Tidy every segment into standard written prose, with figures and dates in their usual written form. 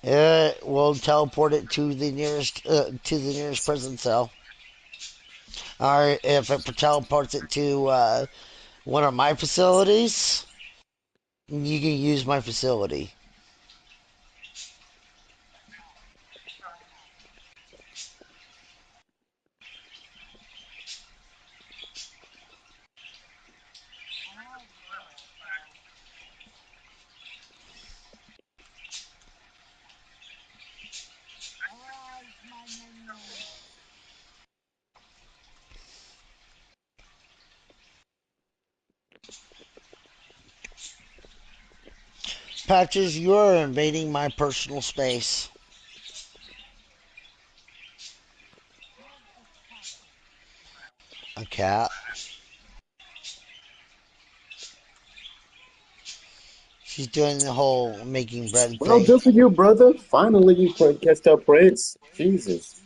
It will teleport it to the nearest prison cell. Or if it teleports it to one of my facilities, you can use my facility. Patches, you are invading my personal space. A cat. She's doing the whole making bread Well, thing. good for you, brother. Finally, you catched up, Prince. Jesus.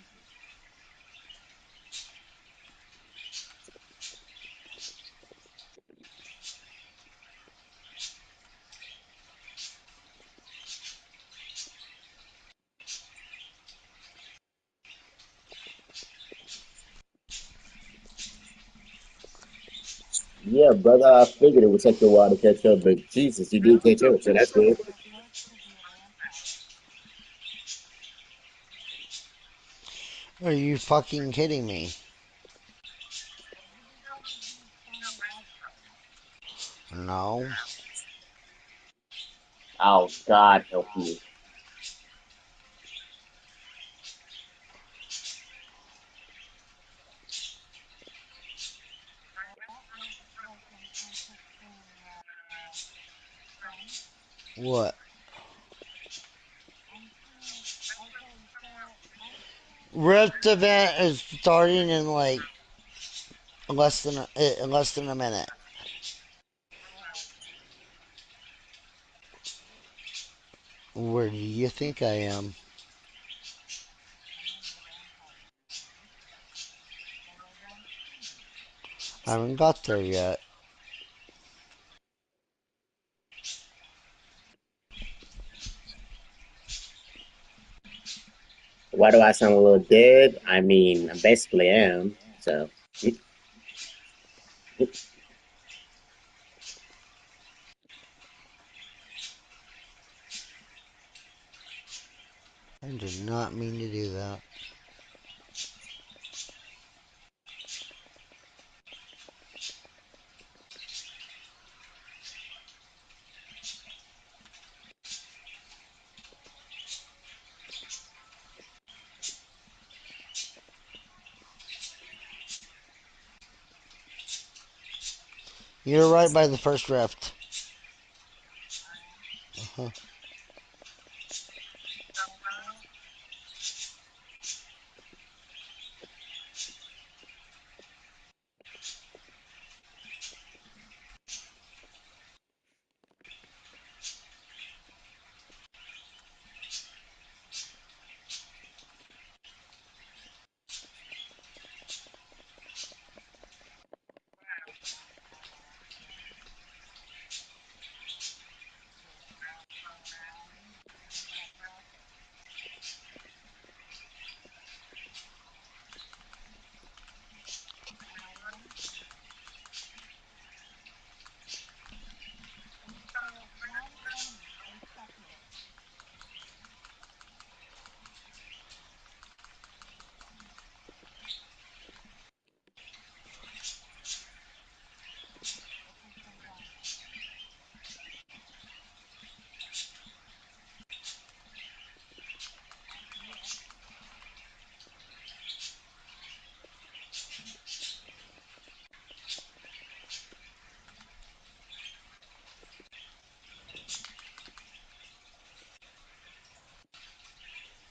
Yeah, brother, I figured it would take you a while to catch up, but Jesus, you did catch up, so that's good. Are you fucking kidding me? No. Oh, God help you. What? Rift event is starting in like less than a minute. Where do you think I am? I haven't got there yet. Why do I sound a little dead? I mean, I basically am, so. I did not mean to do that. You're right by the first rift. Uh-huh.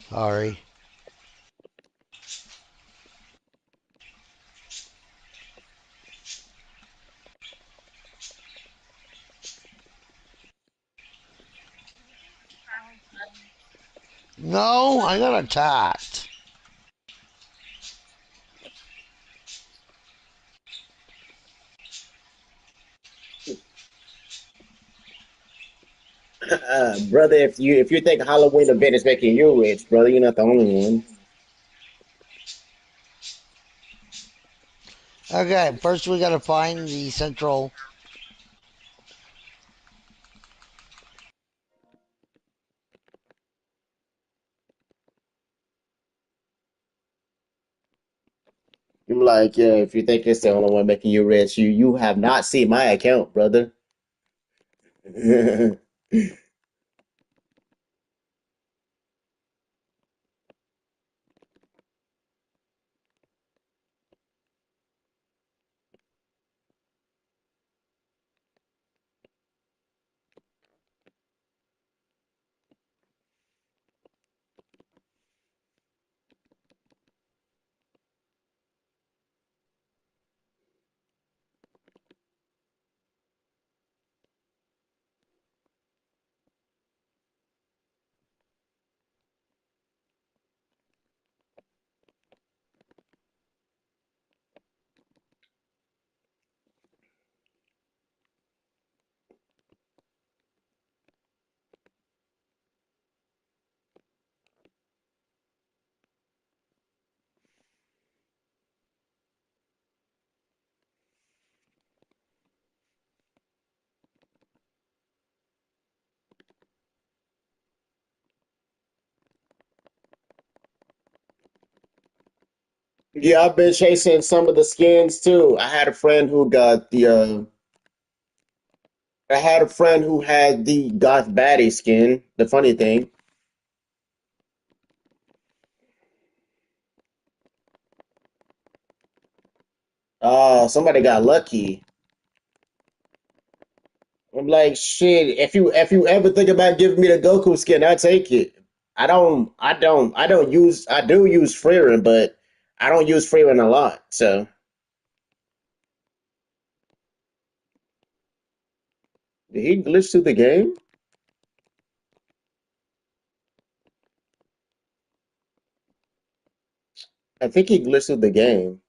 Sorry. No, I got attacked. Brother, if you think Halloween event is making you rich, brother, you're not the only one. Okay, first we gotta find the central. I'm like, yeah, if you think it's the only one making you rich, you have not seen my account, brother. Yeah, I've been chasing some of the skins too. I had a friend who had the Goth Baddie skin. The funny thing, somebody got lucky. I'm like, shit. If you ever think about giving me the Goku skin, I take it. I do use Freerin, but I don't use Freerin a lot. So did he glitch through the game? I think he glitched through the game.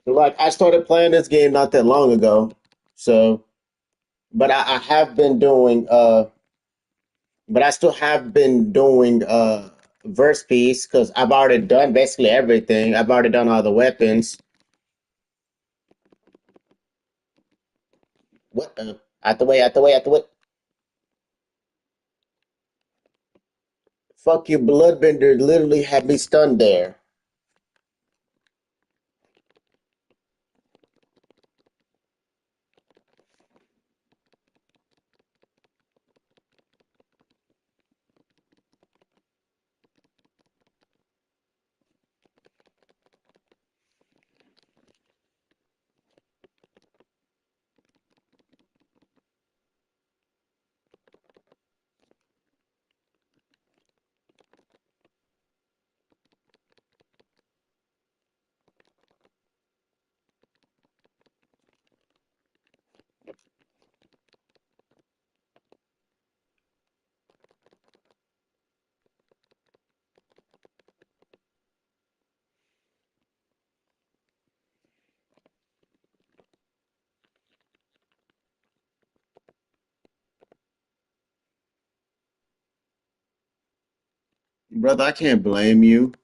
Like I started playing this game not that long ago. So, but I have been doing but I still have been doing verse piece because I've already done basically everything. I've already done all the weapons. What out the way, out the way, out the way. Fuck you, Bloodbender literally had me stunned there. Brother, I can't blame you.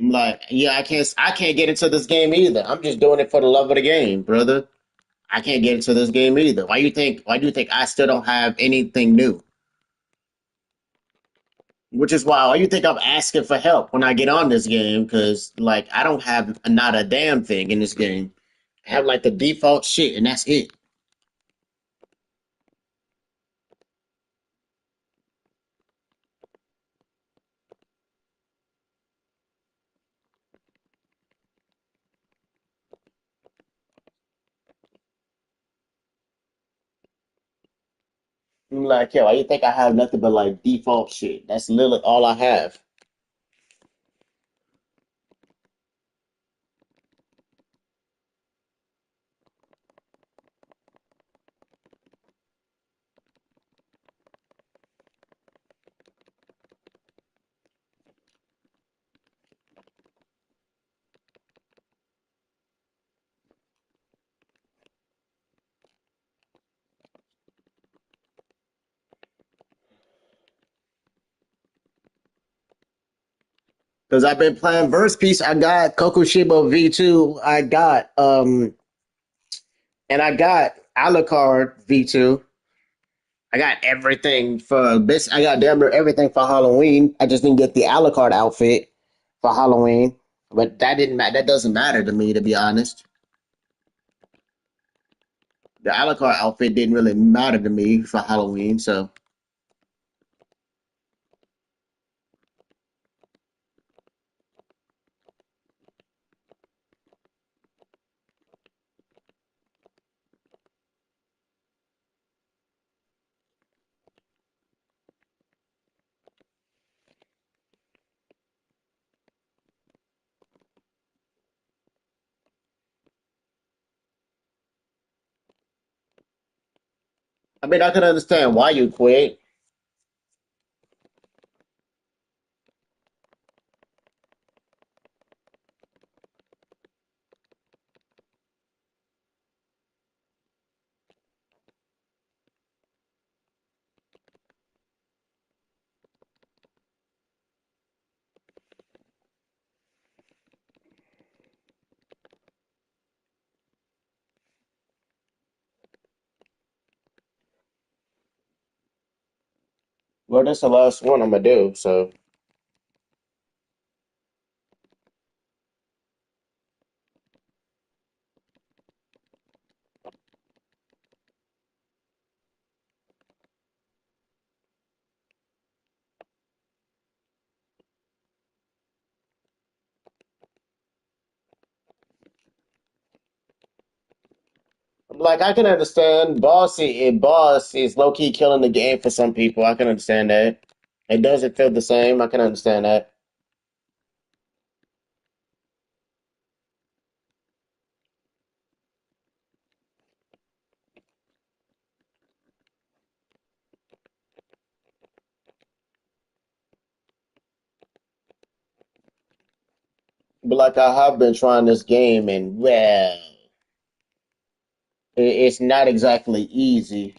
I'm like, yeah, I can't get into this game either. I'm just doing it for the love of the game, brother. I can't get into this game either. Why do you think I still don't have anything new? Which is why you think I'm asking for help when I get on this game, because like I don't have not a damn thing in this game. I have like the default shit and that's it. I'm like, yo, why you think I have nothing but like default shit? That's literally all I have. Because I've been playing Verse Piece. I got Kokushibo V2. I got Alucard V2. I got everything for this. I got damn near everything for Halloween. I just didn't get the Alucard outfit for Halloween. But that didn't matter. That doesn't matter to me, to be honest. The Alucard outfit didn't really matter to me for Halloween. So, I mean, I can understand why you quit. Well, that's the last one I'm gonna do. So, like, I can understand Boss is low key killing the game for some people. I can understand that. It doesn't feel the same. I can understand that. But like, I have been trying this game, and well, it's not exactly easy.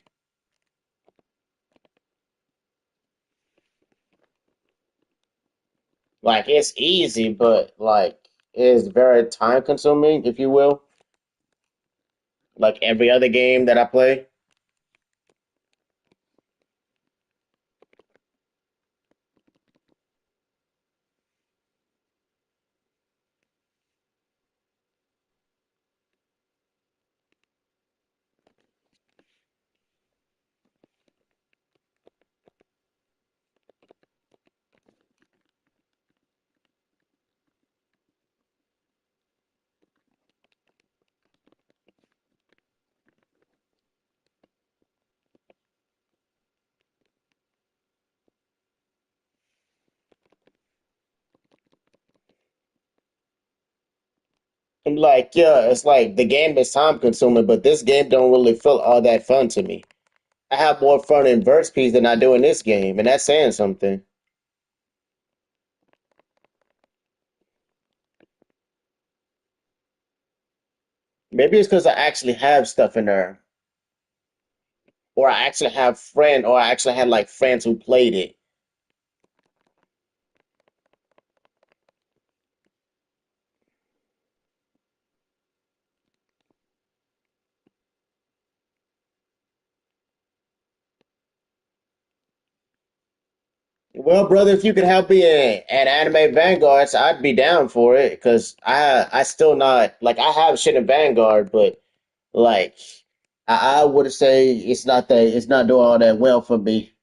Like, it's easy, but like, it's very time consuming, if you will. Like every other game that I play. I'm like, yeah, it's like the game is time consuming, but this game don't really feel all that fun to me. I have more fun in Verse Piece than I do in this game, and that's saying something. Maybe it's because I actually have stuff in there. or I actually had like friends who played it. Well, brother, if you could help me at Anime Vanguards, I'd be down for it because I still not like I have shit in Vanguard, but like I would say it's not doing all that well for me.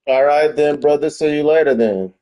All right then, brother. See you later then.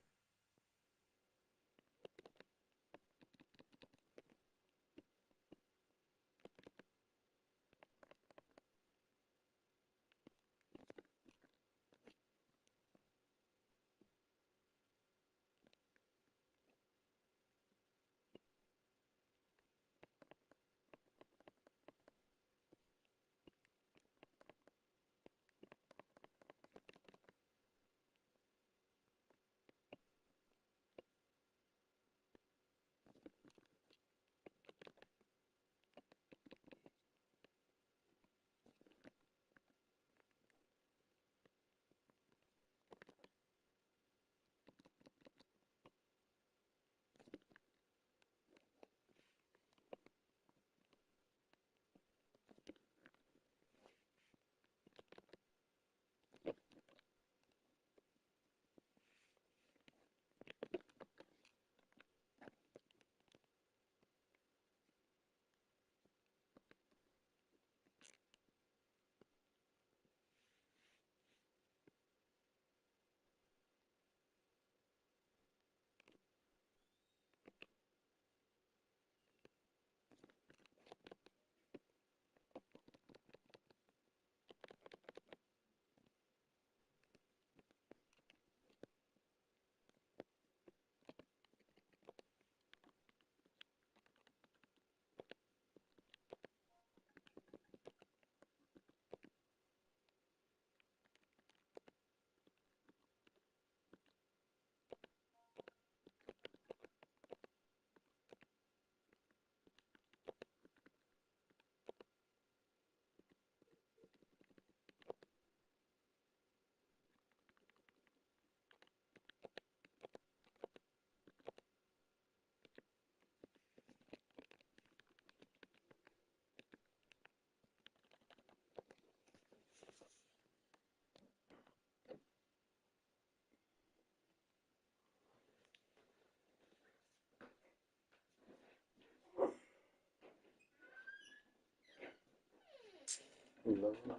Long ago.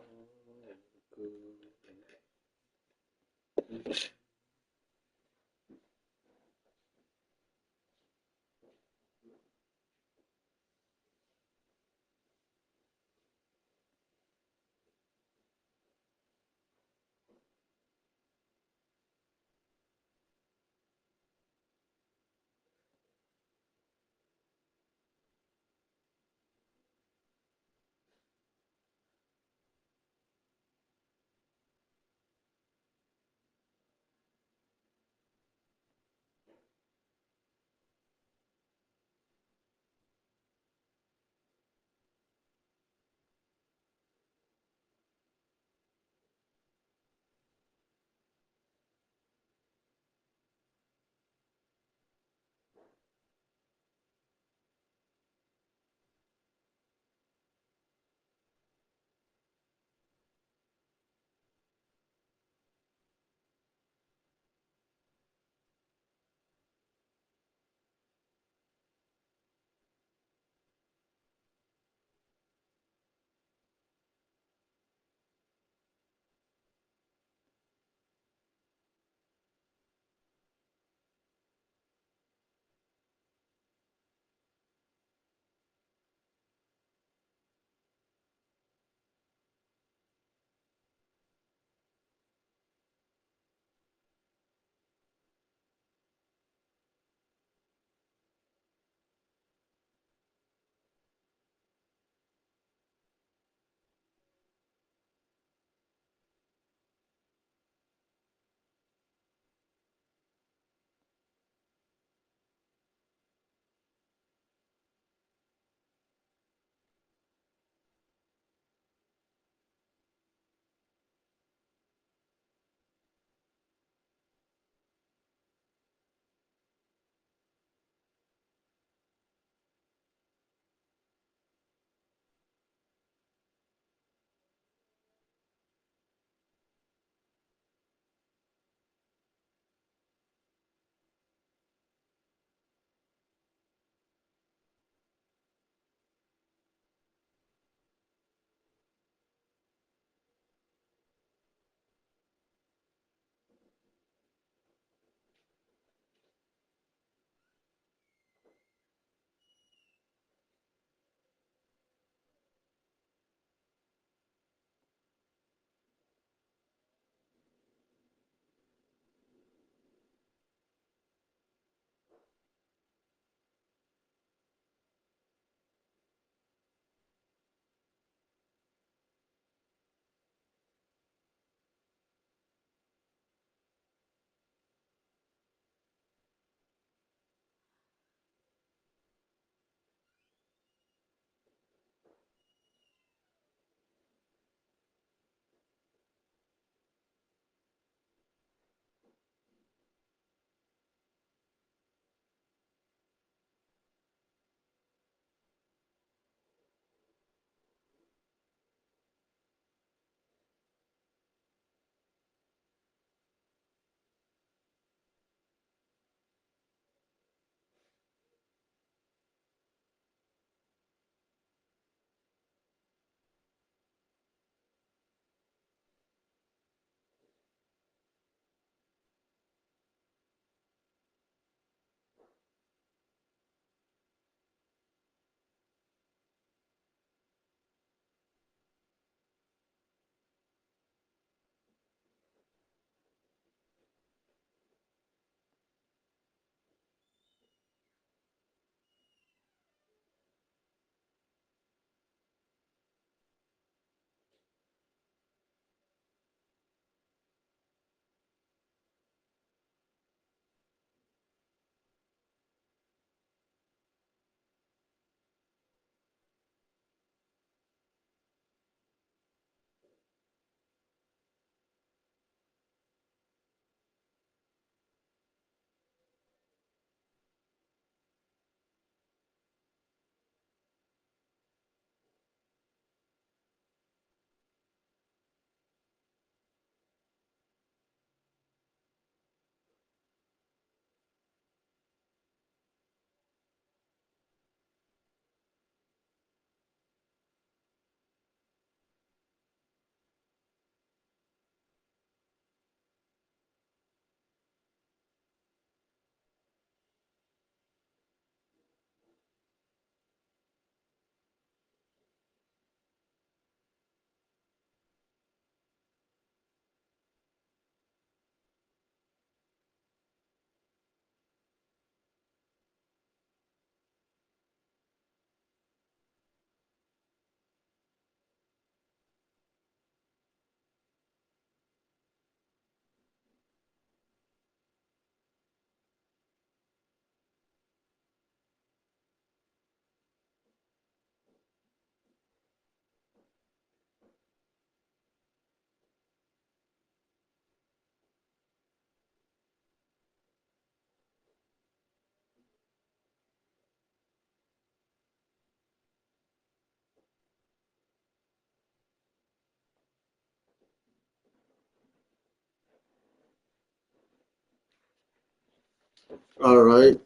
All right.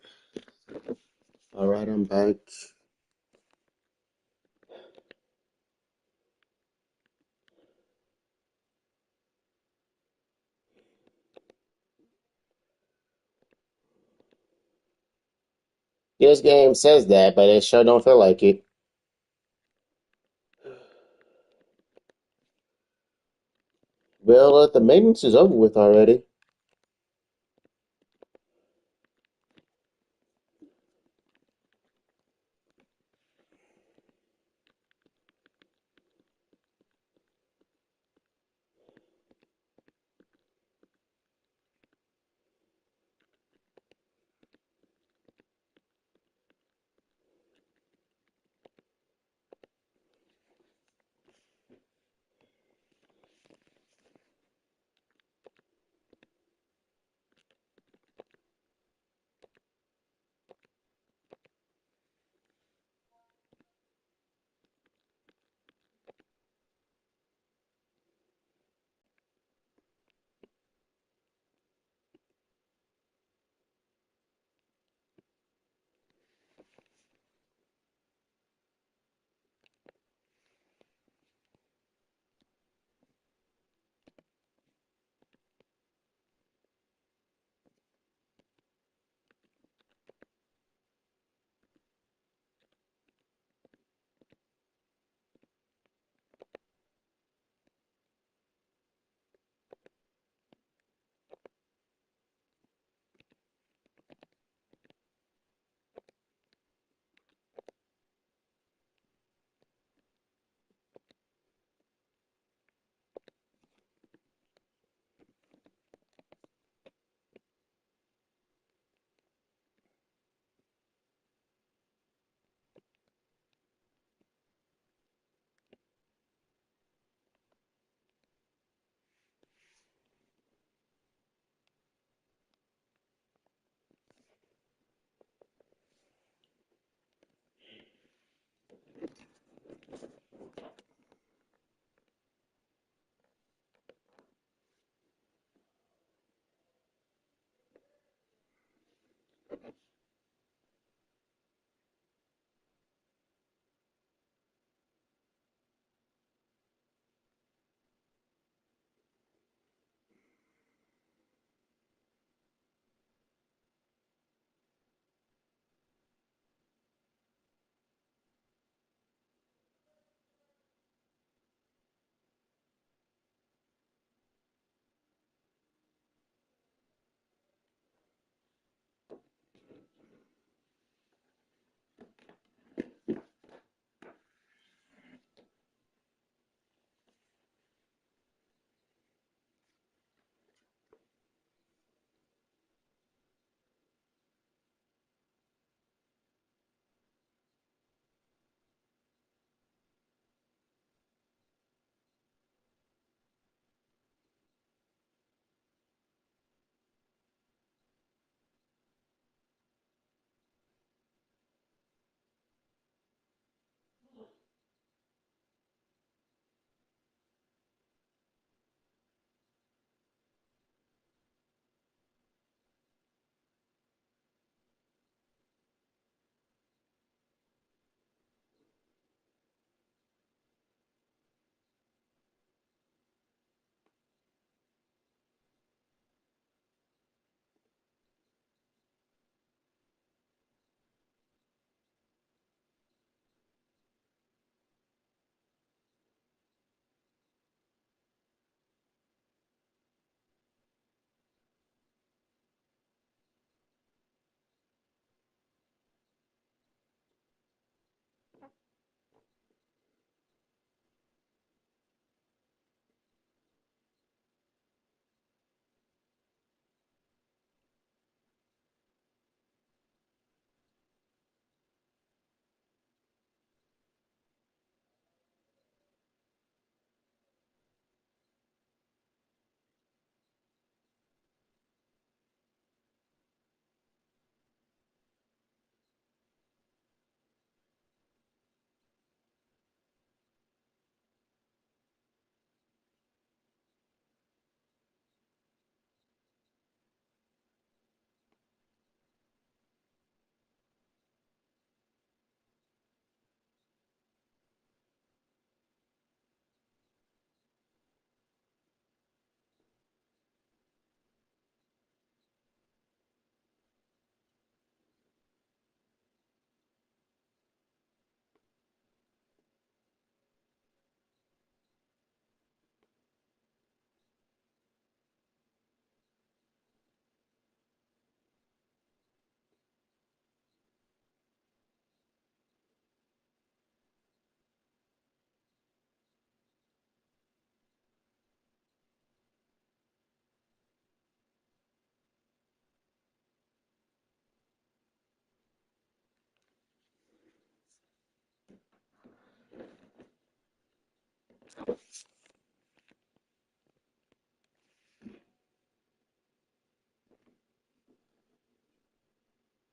All right, I'm back. This game says that, but it sure don't feel like it. Well, the maintenance is over with already.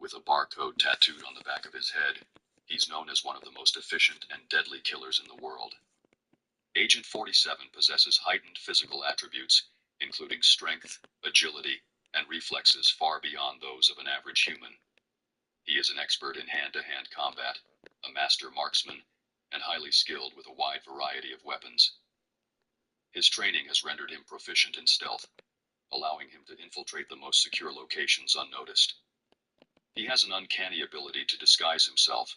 With a barcode tattooed on the back of his head, he's known as one of the most efficient and deadly killers in the world. Agent 47 possesses heightened physical attributes, including strength, agility, and reflexes far beyond those of an average human. He is an expert in hand-to-hand combat, a master marksman, and highly skilled with a wide variety of weapons. His training has rendered him proficient in stealth, allowing him to infiltrate the most secure locations unnoticed. He has an uncanny ability to disguise himself,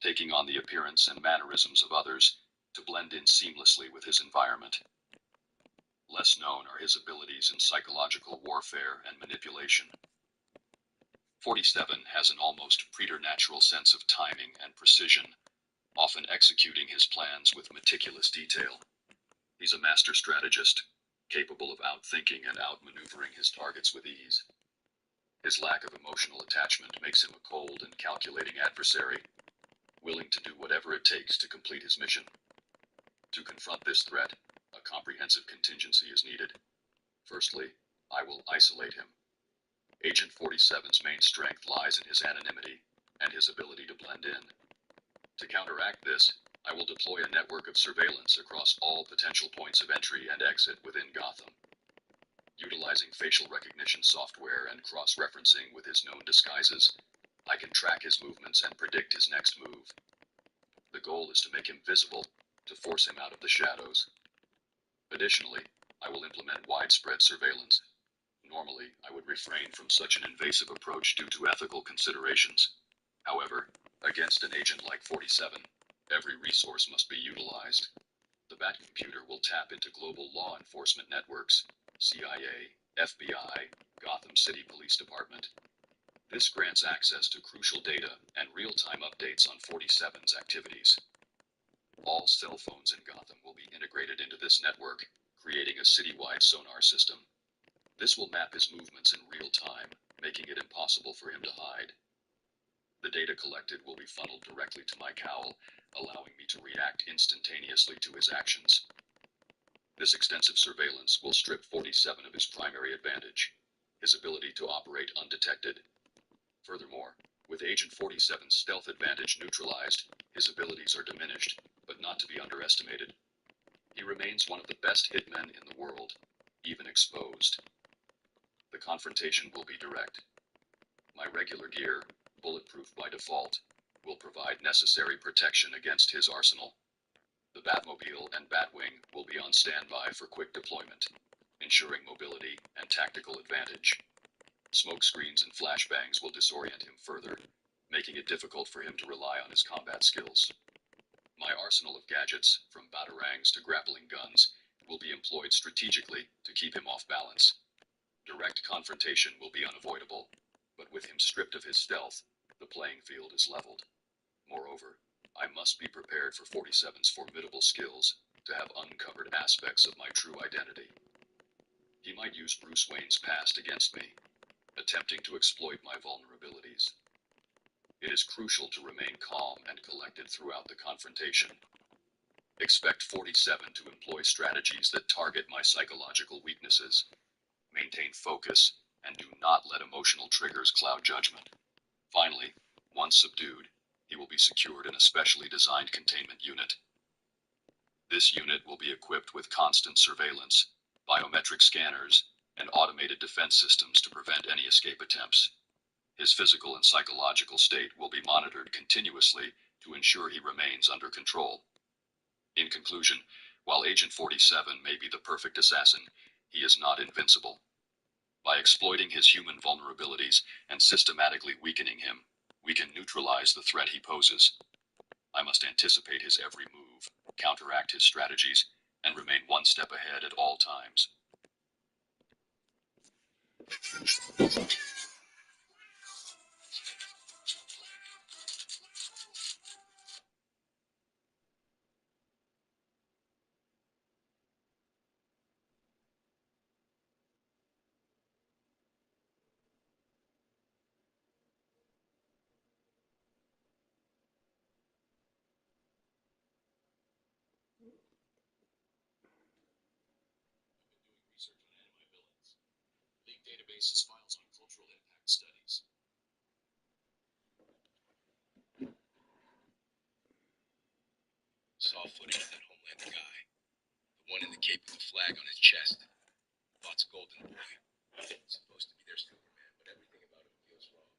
taking on the appearance and mannerisms of others to blend in seamlessly with his environment. Less known are his abilities in psychological warfare and manipulation. 47 has an almost preternatural sense of timing and precision, often executing his plans with meticulous detail. He's a master strategist, capable of outthinking and outmaneuvering his targets with ease. His lack of emotional attachment makes him a cold and calculating adversary, willing to do whatever it takes to complete his mission. To confront this threat, a comprehensive contingency is needed. Firstly, I will isolate him. Agent 47's main strength lies in his anonymity and his ability to blend in. To counteract this, I will deploy a network of surveillance across all potential points of entry and exit within Gotham. Utilizing facial recognition software and cross-referencing with his known disguises, I can track his movements and predict his next move. The goal is to make him visible, to force him out of the shadows. Additionally, I will implement widespread surveillance. Normally, I would refrain from such an invasive approach due to ethical considerations. However, against an agent like 47, every resource must be utilized. The Batcomputer will tap into global law enforcement networks, CIA, FBI, Gotham City Police Department. This grants access to crucial data and real-time updates on 47's activities. All cell phones in Gotham will be integrated into this network, creating a citywide sonar system. This will map his movements in real time, making it impossible for him to hide. The data collected will be funneled directly to my cowl, allowing me to react instantaneously to his actions. This extensive surveillance will strip 47 of his primary advantage, his ability to operate undetected. Furthermore, with Agent 47's stealth advantage neutralized, his abilities are diminished, but not to be underestimated. He remains one of the best hitmen in the world, even exposed. The confrontation will be direct. My regular gear, bulletproof by default, will provide necessary protection against his arsenal. The Batmobile and Batwing will be on standby for quick deployment, ensuring mobility and tactical advantage. Smoke screens and flashbangs will disorient him further, making it difficult for him to rely on his combat skills. My arsenal of gadgets, from batarangs to grappling guns, will be employed strategically to keep him off balance. Direct confrontation will be unavoidable, but with him stripped of his stealth, the playing field is leveled. Moreover, I must be prepared for 47's formidable skills to have uncovered aspects of my true identity. He might use Bruce Wayne's past against me, attempting to exploit my vulnerabilities. It is crucial to remain calm and collected throughout the confrontation. Expect 47 to employ strategies that target my psychological weaknesses. Maintain focus, and do not let emotional triggers cloud judgment. Finally, once subdued, he will be secured in a specially designed containment unit. This unit will be equipped with constant surveillance, biometric scanners, and automated defense systems to prevent any escape attempts. His physical and psychological state will be monitored continuously to ensure he remains under control. In conclusion, while Agent 47 may be the perfect assassin, he is not invincible. By exploiting his human vulnerabilities and systematically weakening him, we can neutralize the threat he poses. I must anticipate his every move, counteract his strategies, and remain one step ahead at all times. Research on anti-villains. Leaked databases, files on cultural impact studies. footage of that Homelander guy. The one in the cape with the flag on his chest. Lots of golden boy. It's supposed to be their Superman, but everything about him feels wrong.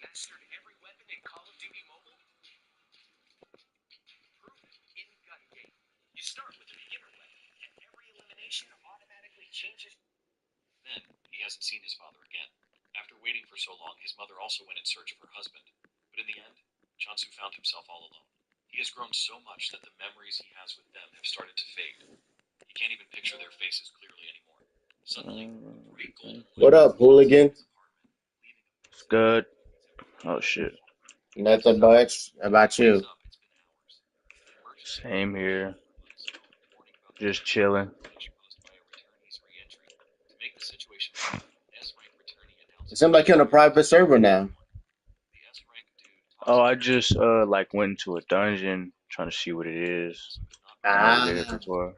Mastered every weapon in Call of Duty Mobile? Prove it in Gun Game. You start with a beginner weapon, and every elimination automatically changes. Then, he hasn't seen his father again. After waiting for so long, his mother also went in search of her husband. But in the end, Chansu found himself all alone. He has grown so much that the memories he has with them have started to fade. He can't even picture their faces clearly anymore. Suddenly, a bright golden What up, hooligan? It's good. Oh shit. Nothing much about you. Same here. Just chilling. It seems like you're on a private server now. Oh, I just like went into a dungeon trying to see what it is. I never did it Ah, before.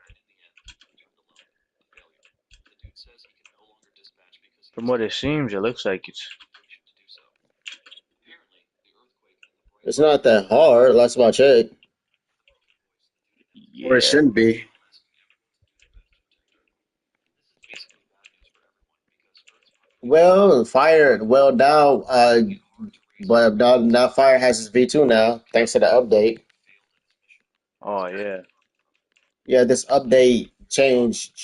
From what it seems, it looks like it's it's not that hard. Last time I checked, or it yeah. shouldn't be. Well, fire. Well, now, but now fire has its V2 now, thanks to the update. Oh yeah. Yeah, this update changed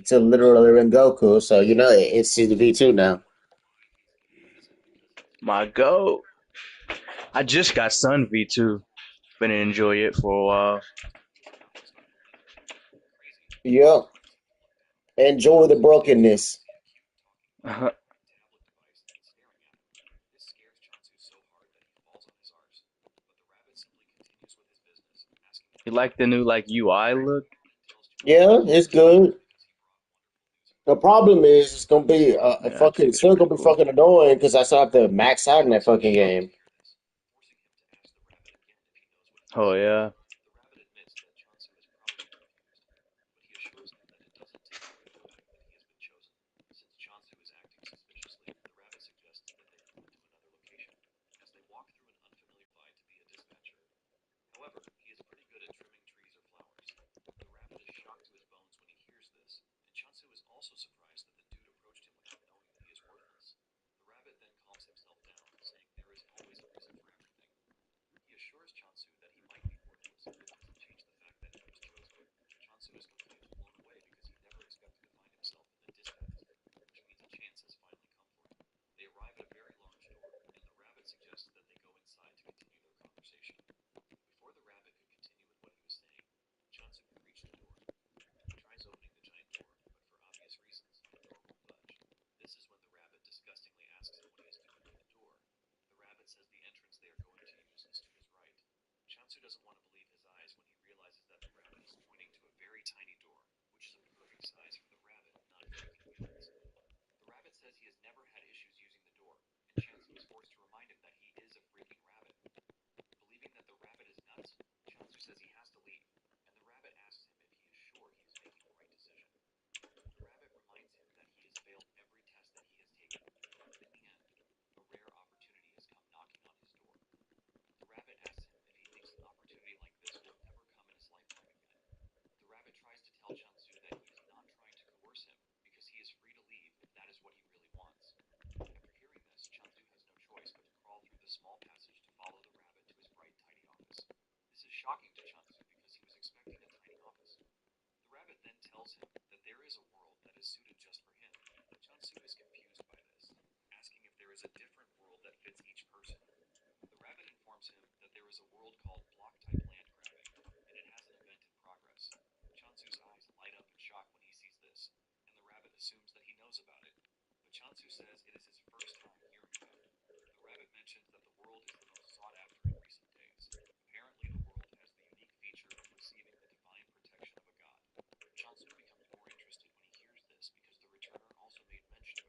to literally Rengoku, so you know it's the V2 now. My go. I just got Sun V2. Been enjoy it for a while. Yep. Enjoy the brokenness. You like the new like UI look? Yeah, it's good. The problem is it's gonna be a Yeah, I fucking think it's still pretty gonna be cool. fucking annoying because I still have to max out in that fucking game. Oh yeah.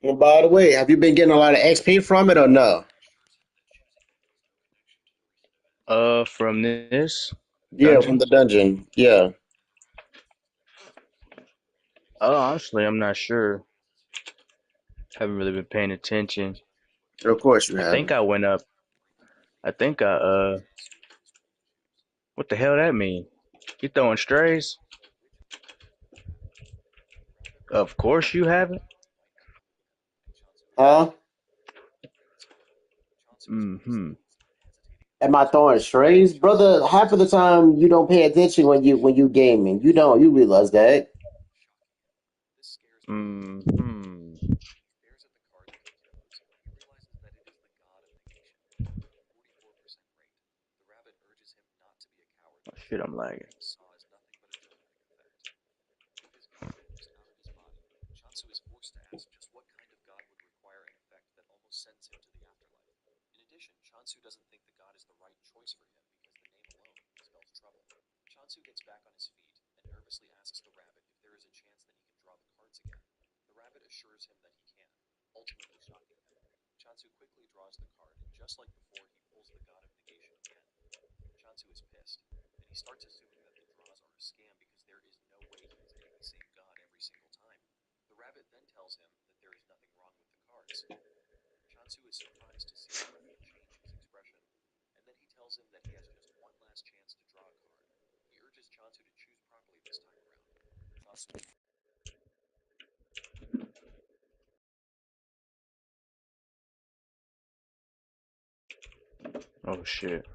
And by the way, have you been getting a lot of XP from it or no? From this Yeah, from the dungeons. dungeon. Yeah. Oh, honestly, I'm not sure. Haven't really been paying attention. Of course you I think haven't. I went up. I think what the hell that mean? You throwing strays? Of course you haven't. Huh? Mm-hmm. Am I throwing strays? Brother, half of the time you don't pay attention when you gaming. You realize that. Mm-hmm. Oh, shit, I'm lagging. Oh shit.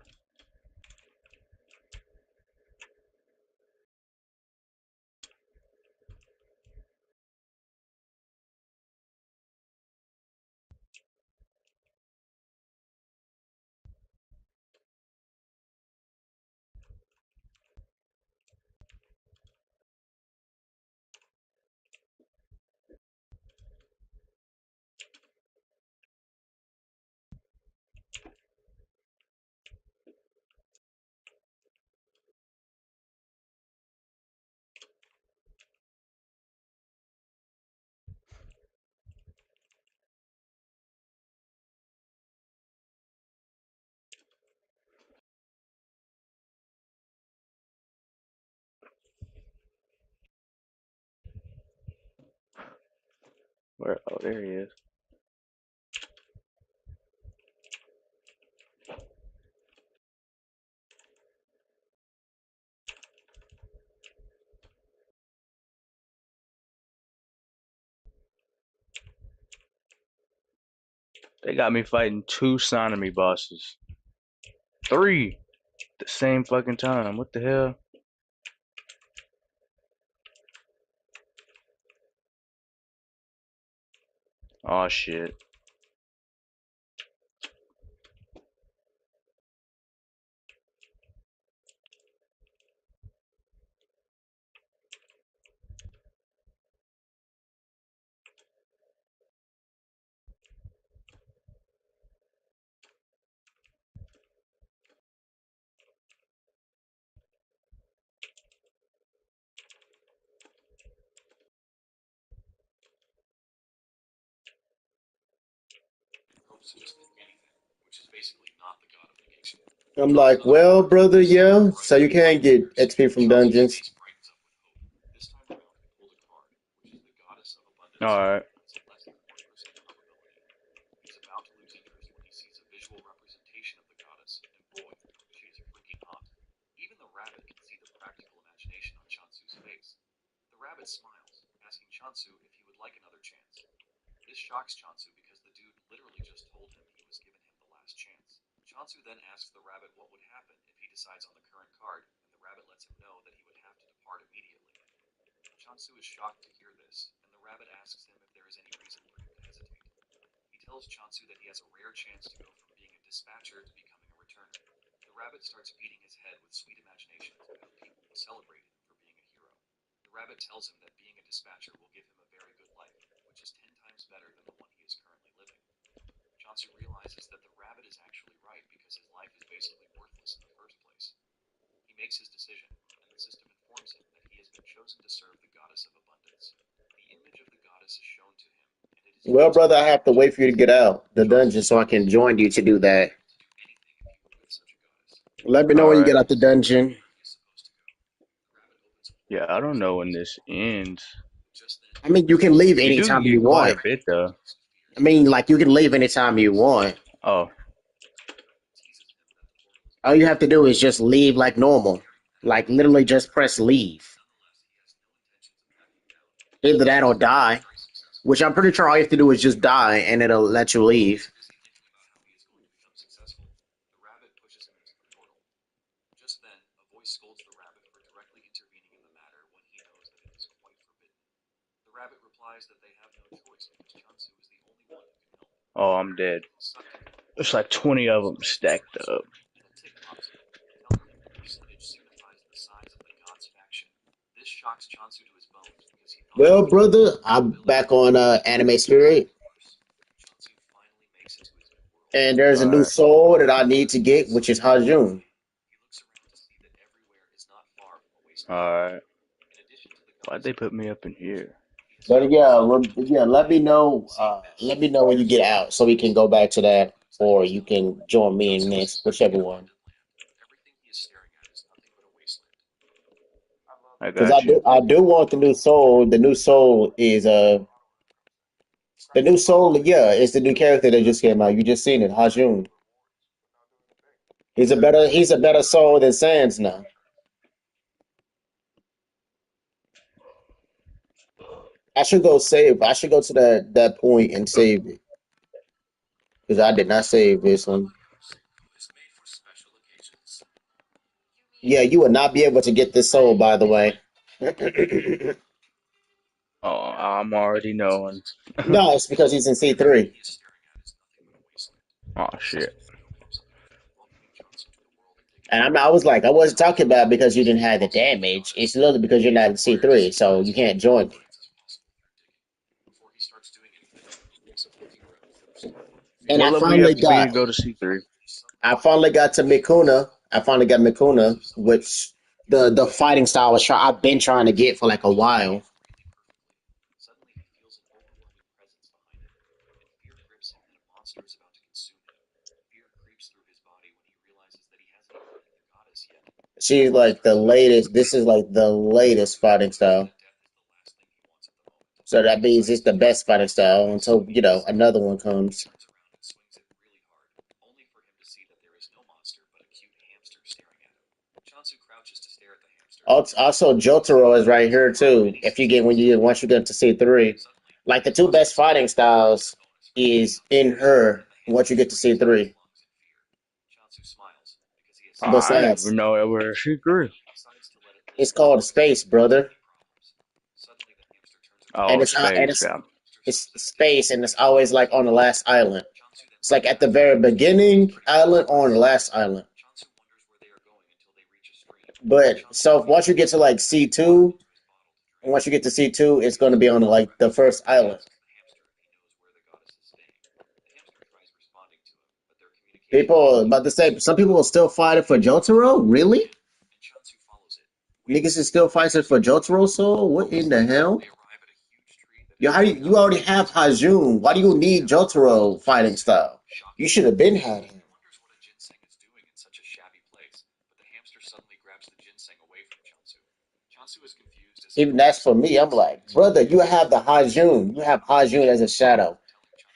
Where? Oh, there he is. They got me fighting two Sonomy bosses. Three at the same fucking time. What the hell? Oh shit. I'm like, well, brother, yeah. So you can get XP from dungeons. Alright. Well, brother, I have to wait for you to get out the dungeon so I can join you to do that. Let me know when you get Alright. out the dungeon. Yeah, I don't know when this ends. I mean, you can leave You do anytime you get quite a want. bit though. I mean, like you can leave anytime you want. Oh, All you have to do is just leave like normal. Like literally just press leave. Either that or die. Which I'm pretty sure all you have to do is just die and it'll let you leave. Just then, a voice scolds the rabbit for directly intervening in the matter when he knows that it is quite forbidden. The rabbit replies that they have no choice because Chansu is the only one who can help. oh, I'm dead. There's like 20 of them stacked up. And a tick pops up, telling him that percentage signifies the size of the god's faction. This shocks Chansu to his bones because he thought Well, brother, I'm back on Anime Spirit, Chansu finally makes it to his new world. and there's a new Alright. soul that I need to get, which is Hajun. He looks around to see that everywhere is not far from a wasteland. Alright. In addition to the Why'd they put me up in here? But yeah, yeah, let me know. Let me know when you get out so we can go back to that, or you can join me in this, whichever one. Everything he is staring at is nothing but a wasteland. I Because got you. I do want the new soul. The new soul is the new soul. Yeah, it's the new character that just came out. You just seen it, Hajun. He's a better soul than Sans now. I should go save. I should go to that point and save it because I did not save this one. It's made for special occasions. Yeah, you will not be able to get this soul, by the way. Oh, I'm already knowing. No, it's because he's in C3. He is staring at is nothing but a wasteland. Oh shit. Welcoming Chansu to the world and taking And I was like, I wasn't talking about because you didn't have the damage. It's literally because you're not in C3, so you can't join me. before he starts doing anything, he makes a looking around first. And What I level you finally have to be to got, go to C3? I finally got to Mikuna. I finally got Mikuna, which the fighting style I've been trying to get for like a while. Suddenly he feels an overwhelming presence behind him, and fear grips him that a monster is about to consume him. Fear creeps through his body when he realizes that he hasn't even met the goddess yet. She's like the latest. This is like the latest fighting style. Death is the last thing he wants at the moment. So that means it's the best fighting style until another one comes. Turns around and swings it really hard, only for him to see that there is no monster but a cute hamster staring at him. Chansu crouches to stare at the hamster. Also, Jotaro is right here too. If you get once you get to C3, like the two best fighting styles is in her. Once you get to C3, Chansu smiles because he has Oh, I didn't besides, even know it was C3. decides to let it it's called space, brother, Suddenly the hamster turns and Oh, around. space, yeah. it's space, and it's always like on the last island. It's like at the very beginning island or on the last island. Chansu wonders where they are going until they reach a stream. But so once you get to like C2, once you get to C2, it's going to be on like the first island. People about to say some people will still fight it for Jotaro. Really? Niggas is still fighting for Jotaro soul? What in the hell? You already have Hajun. Why do you need Jotaro fighting style? You should have been had him. Wonders what a ginseng is doing in such a shabby place, but the hamster suddenly grabs the ginseng away from Chansu. Chansu is confused as Even that's for me. I'm like, brother, you have the Hajun. You have Hajun as a shadow.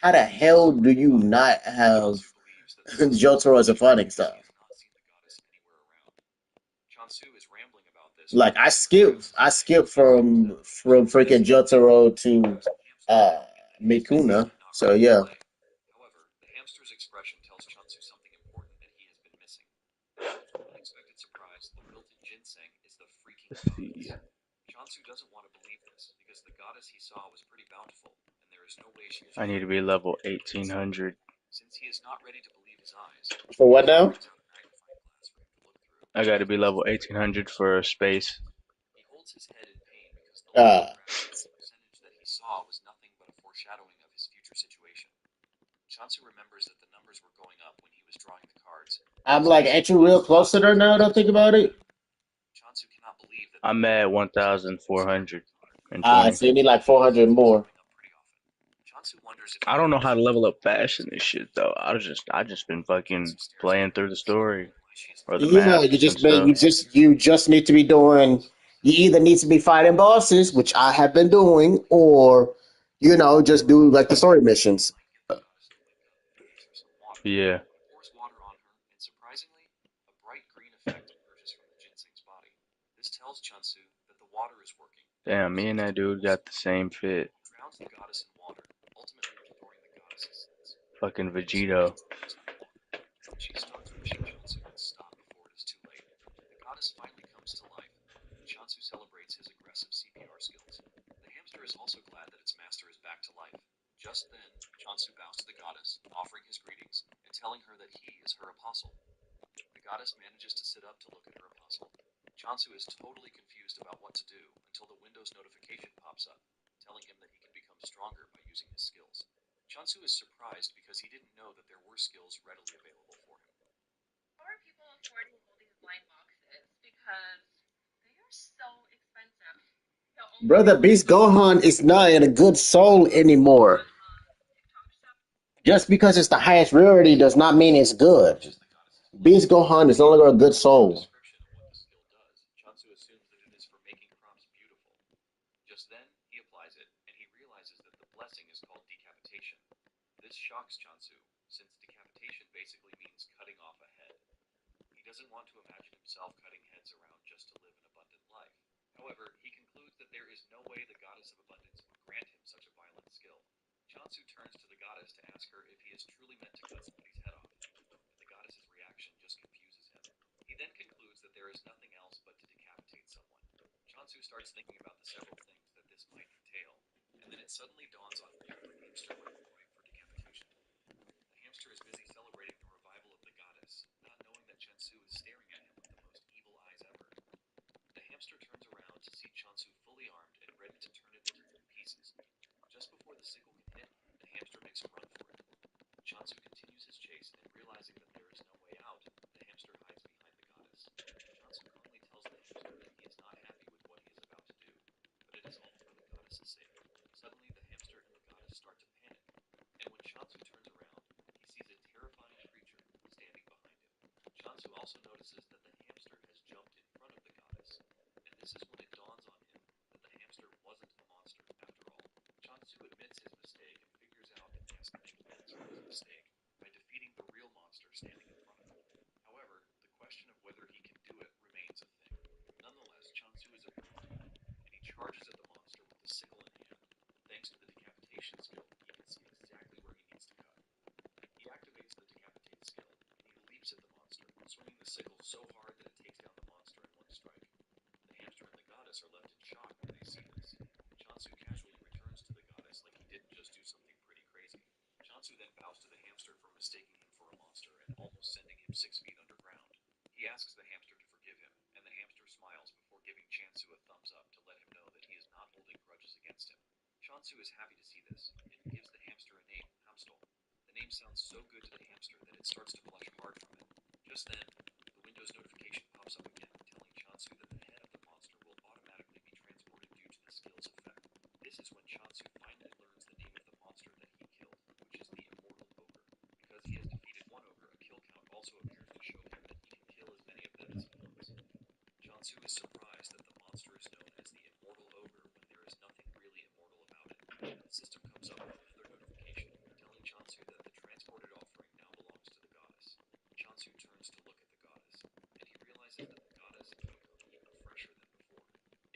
How the hell do you not have Jotaro as a fighting style? Chansu is rambling about this. Like I skipped from freaking Jotaro to Mikuna. So yeah. However, the hamster's expression tells Chansu something important that he has been missing. To his unexpected surprise, the built-in ginseng is the freaking Let's see. goddess. Chansu doesn't want to believe this because the goddess he saw was pretty bountiful, and there is no way she is. I need to be level 1800. Since he is not ready to believe his eyes, For what now? I got to be level 1800 for space. he holds his head in pain because the percentage that he saw was nothing but a foreshadowing of his future situation. Chansu remembers that the numbers were going up when he was drawing the cards. I'm like, ain't you real close to her now? Don't think about it. Chansu cannot believe that I'm at 1,420. So you need like 400 more. Chansu wonders I don't know how to level up fast in this shit though. I just been fucking playing through the story or the Yeah, maps and you stuff. just need to be doing. You either need to be fighting bosses, which I have been doing, or just do like the story missions. Yeah, Pours water on her, and surprisingly, a bright green effect emerges from the ginseng's body. This tells Chunsu that the water is working. damn. Me and that dude got the same fit. Drowns the goddess in water, ultimately restoring the goddess's sense. Fucking Vegito. She starts wishing Chunsu would stop before it is too late. The goddess finally comes to life, and Chunsu celebrates his aggressive CPR skills. The hamster is also glad that its master is back to life. Just then, Chunsu bows to the goddess, offering his greetings and telling her that he is her apostle. The goddess manages to sit up to look at her apostle. Chunsu is totally confused about what to do until the Windows notification pops up, telling him that he can become stronger by using his skills. Chunsu is surprised because he didn't know that there were skills readily available for him. How are people affording all these blind boxes? Because they are so expensive. The only Brother, reason Beast Gohan is not in a good soul anymore. TikTok stuff. Just because it's the highest rarity does not mean it's good. Beast Gohan is no longer a good soul. Description of what the skill does, Chunsu assumes that it is for making prompts beautiful. Just then, he applies it, and he realizes that the blessing is called decapitation. This shocks Chunsu, since decapitation basically means cutting off a head. He doesn't want to imagine himself cutting heads around just to live an abundant life. However, he concludes that there is no way the goddess of abundance would grant him such a violent skill. Chunsu turns to the goddess to ask her if he is truly meant to cut somebody's head off, and the goddess's reaction just confuses him. He then concludes that there is nothing else but to decapitate someone. Chunsu starts thinking about the several things that this might entail, and then it suddenly dawns on him that the hamster might be ripe for decapitation. The hamster is busy celebrating the revival of the goddess, not knowing that Chunsu is staring at him with the most evil eyes ever. The hamster turns around to see Chunsu fully armed and ready to turn it into 2 pieces. Just before the sickle can hit, the hamster makes a run for it. Chunsu continues his chase, and realizing that there is no way out, the hamster hides behind the goddess. Chunsu calmly tells the hamster that he is not happy with what he is about to do, but it is all for the goddess's sake. Suddenly, the hamster and the goddess start to panic, and when Chunsu turns around, he sees a terrifying creature standing behind him. Chunsu also notices that the hamster has jumped in front of the goddess, and this is when it dawns on him that the hamster wasn't a monster after all. Chunsu admits his mistake and figures out that he has to make amends for his mistake by defeating the real monster standing in front of him. However, the question of whether he can do it remains a thing. Nonetheless, Chunsu is a brute, and he charges at the monster with the sickle in hand. Thanks to the decapitation skill, he can see exactly where he needs to cut. He activates the decapitate skill, and he leaps at the monster, swinging the sickle so hard that it takes down the monster in one strike. The hamster and the goddess are left in shock when they see this. Chunsu casually returns to the goddess like he didn't just do something pretty crazy. Chunsu then bows to the hamster for mistaking him for a monster and almost sending him 6 feet underground. He asks the hamster to forgive him, and the hamster smiles before giving Chunsu a thumbs up to let him know that he is not holding grudges against him. Chunsu is happy to see this, and gives the hamster a name, Hamstol. The name sounds so good to the hamster that it starts to blush hard from it. Just then, the Windows notification pops up again, telling Chunsu that the head of the monster will automatically be transported due to the skill's effect. This is when Chunsu finally learns the name of the monster that he killed, which is the Immortal Ogre. Because he has defeated one ogre, a kill count also appears to show him that he can kill as many of them as he wants. Chunsu is surprised that the monster is known as the Immortal Ogre when there is nothing really immortal about it. The system comes up with another notification, telling Chunsu that the transported offering now belongs to the goddess. Chunsu turns to look at the goddess, and he realizes that the goddess came even fresher than before.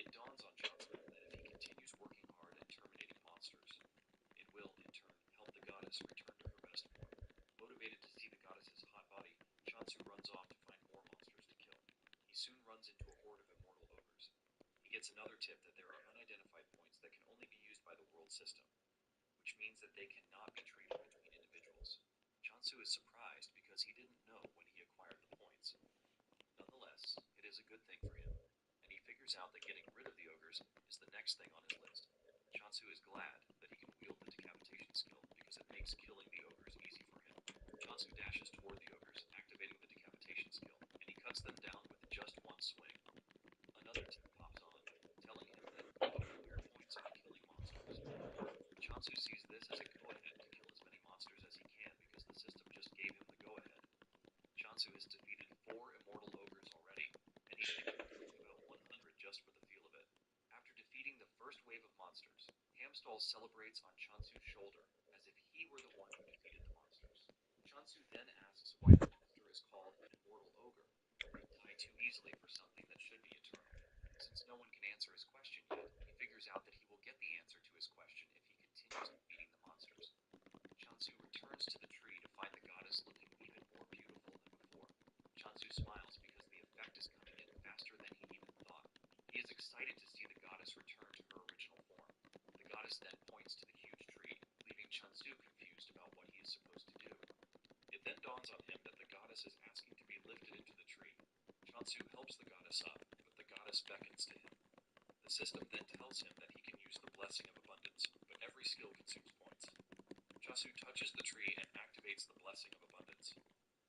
It dawns on Chunsu that if he continues working hard at terminating monsters, it will, in turn, help the goddess return to her best form. Motivated to see the goddess's hot body, Chunsu runs off to find more monsters to kill. He soon runs into a horde of immortal ogres. He gets another tip that there are unidentified points that can only be used by the world system, which means that they cannot be traded between individuals. Chunsu is surprised because he didn't know when he acquired the points. Nonetheless, it is a good thing for him, and he figures out that getting rid of the ogres is the next thing on his list. Chunsu is glad that he can wield the decapitation skill because it makes killing the ogres easy for him. Chunsu dashes toward the ogres, activating the decapitation skill, and he cuts them down with just one swing. Another tip pops on, telling him that he can acquire points by killing monsters. Chunsu sees this as a go-ahead to Chansu has defeated 4 immortal ogres already, and he's thinking of doing about 100 just for the feel of it. After defeating the first wave of monsters, Hamstall celebrates on Chansu's shoulder, as if he were the one who defeated the monsters. Chansu then asks why the monster is called an immortal ogre, or could die too easily for something that should be eternal. Since no one can answer his question yet, he figures out that he will get the answer to his question if he continues defeating the monsters. Chansu returns to the tree to find the goddess looking even more beautiful than before. Chansu smiles because the effect is coming in faster than he even thought. He is excited to see the goddess return to her original form. The goddess then points to the huge tree, leaving Chansu confused about what he is supposed to do. It then dawns on him that the goddess is asking to be lifted into the tree. Chansu helps the goddess up, but the goddess beckons to him. The system then tells him that he can use the blessing of abundance, but every skill consumes points. Chansu touches the tree and activates the blessing of abundance.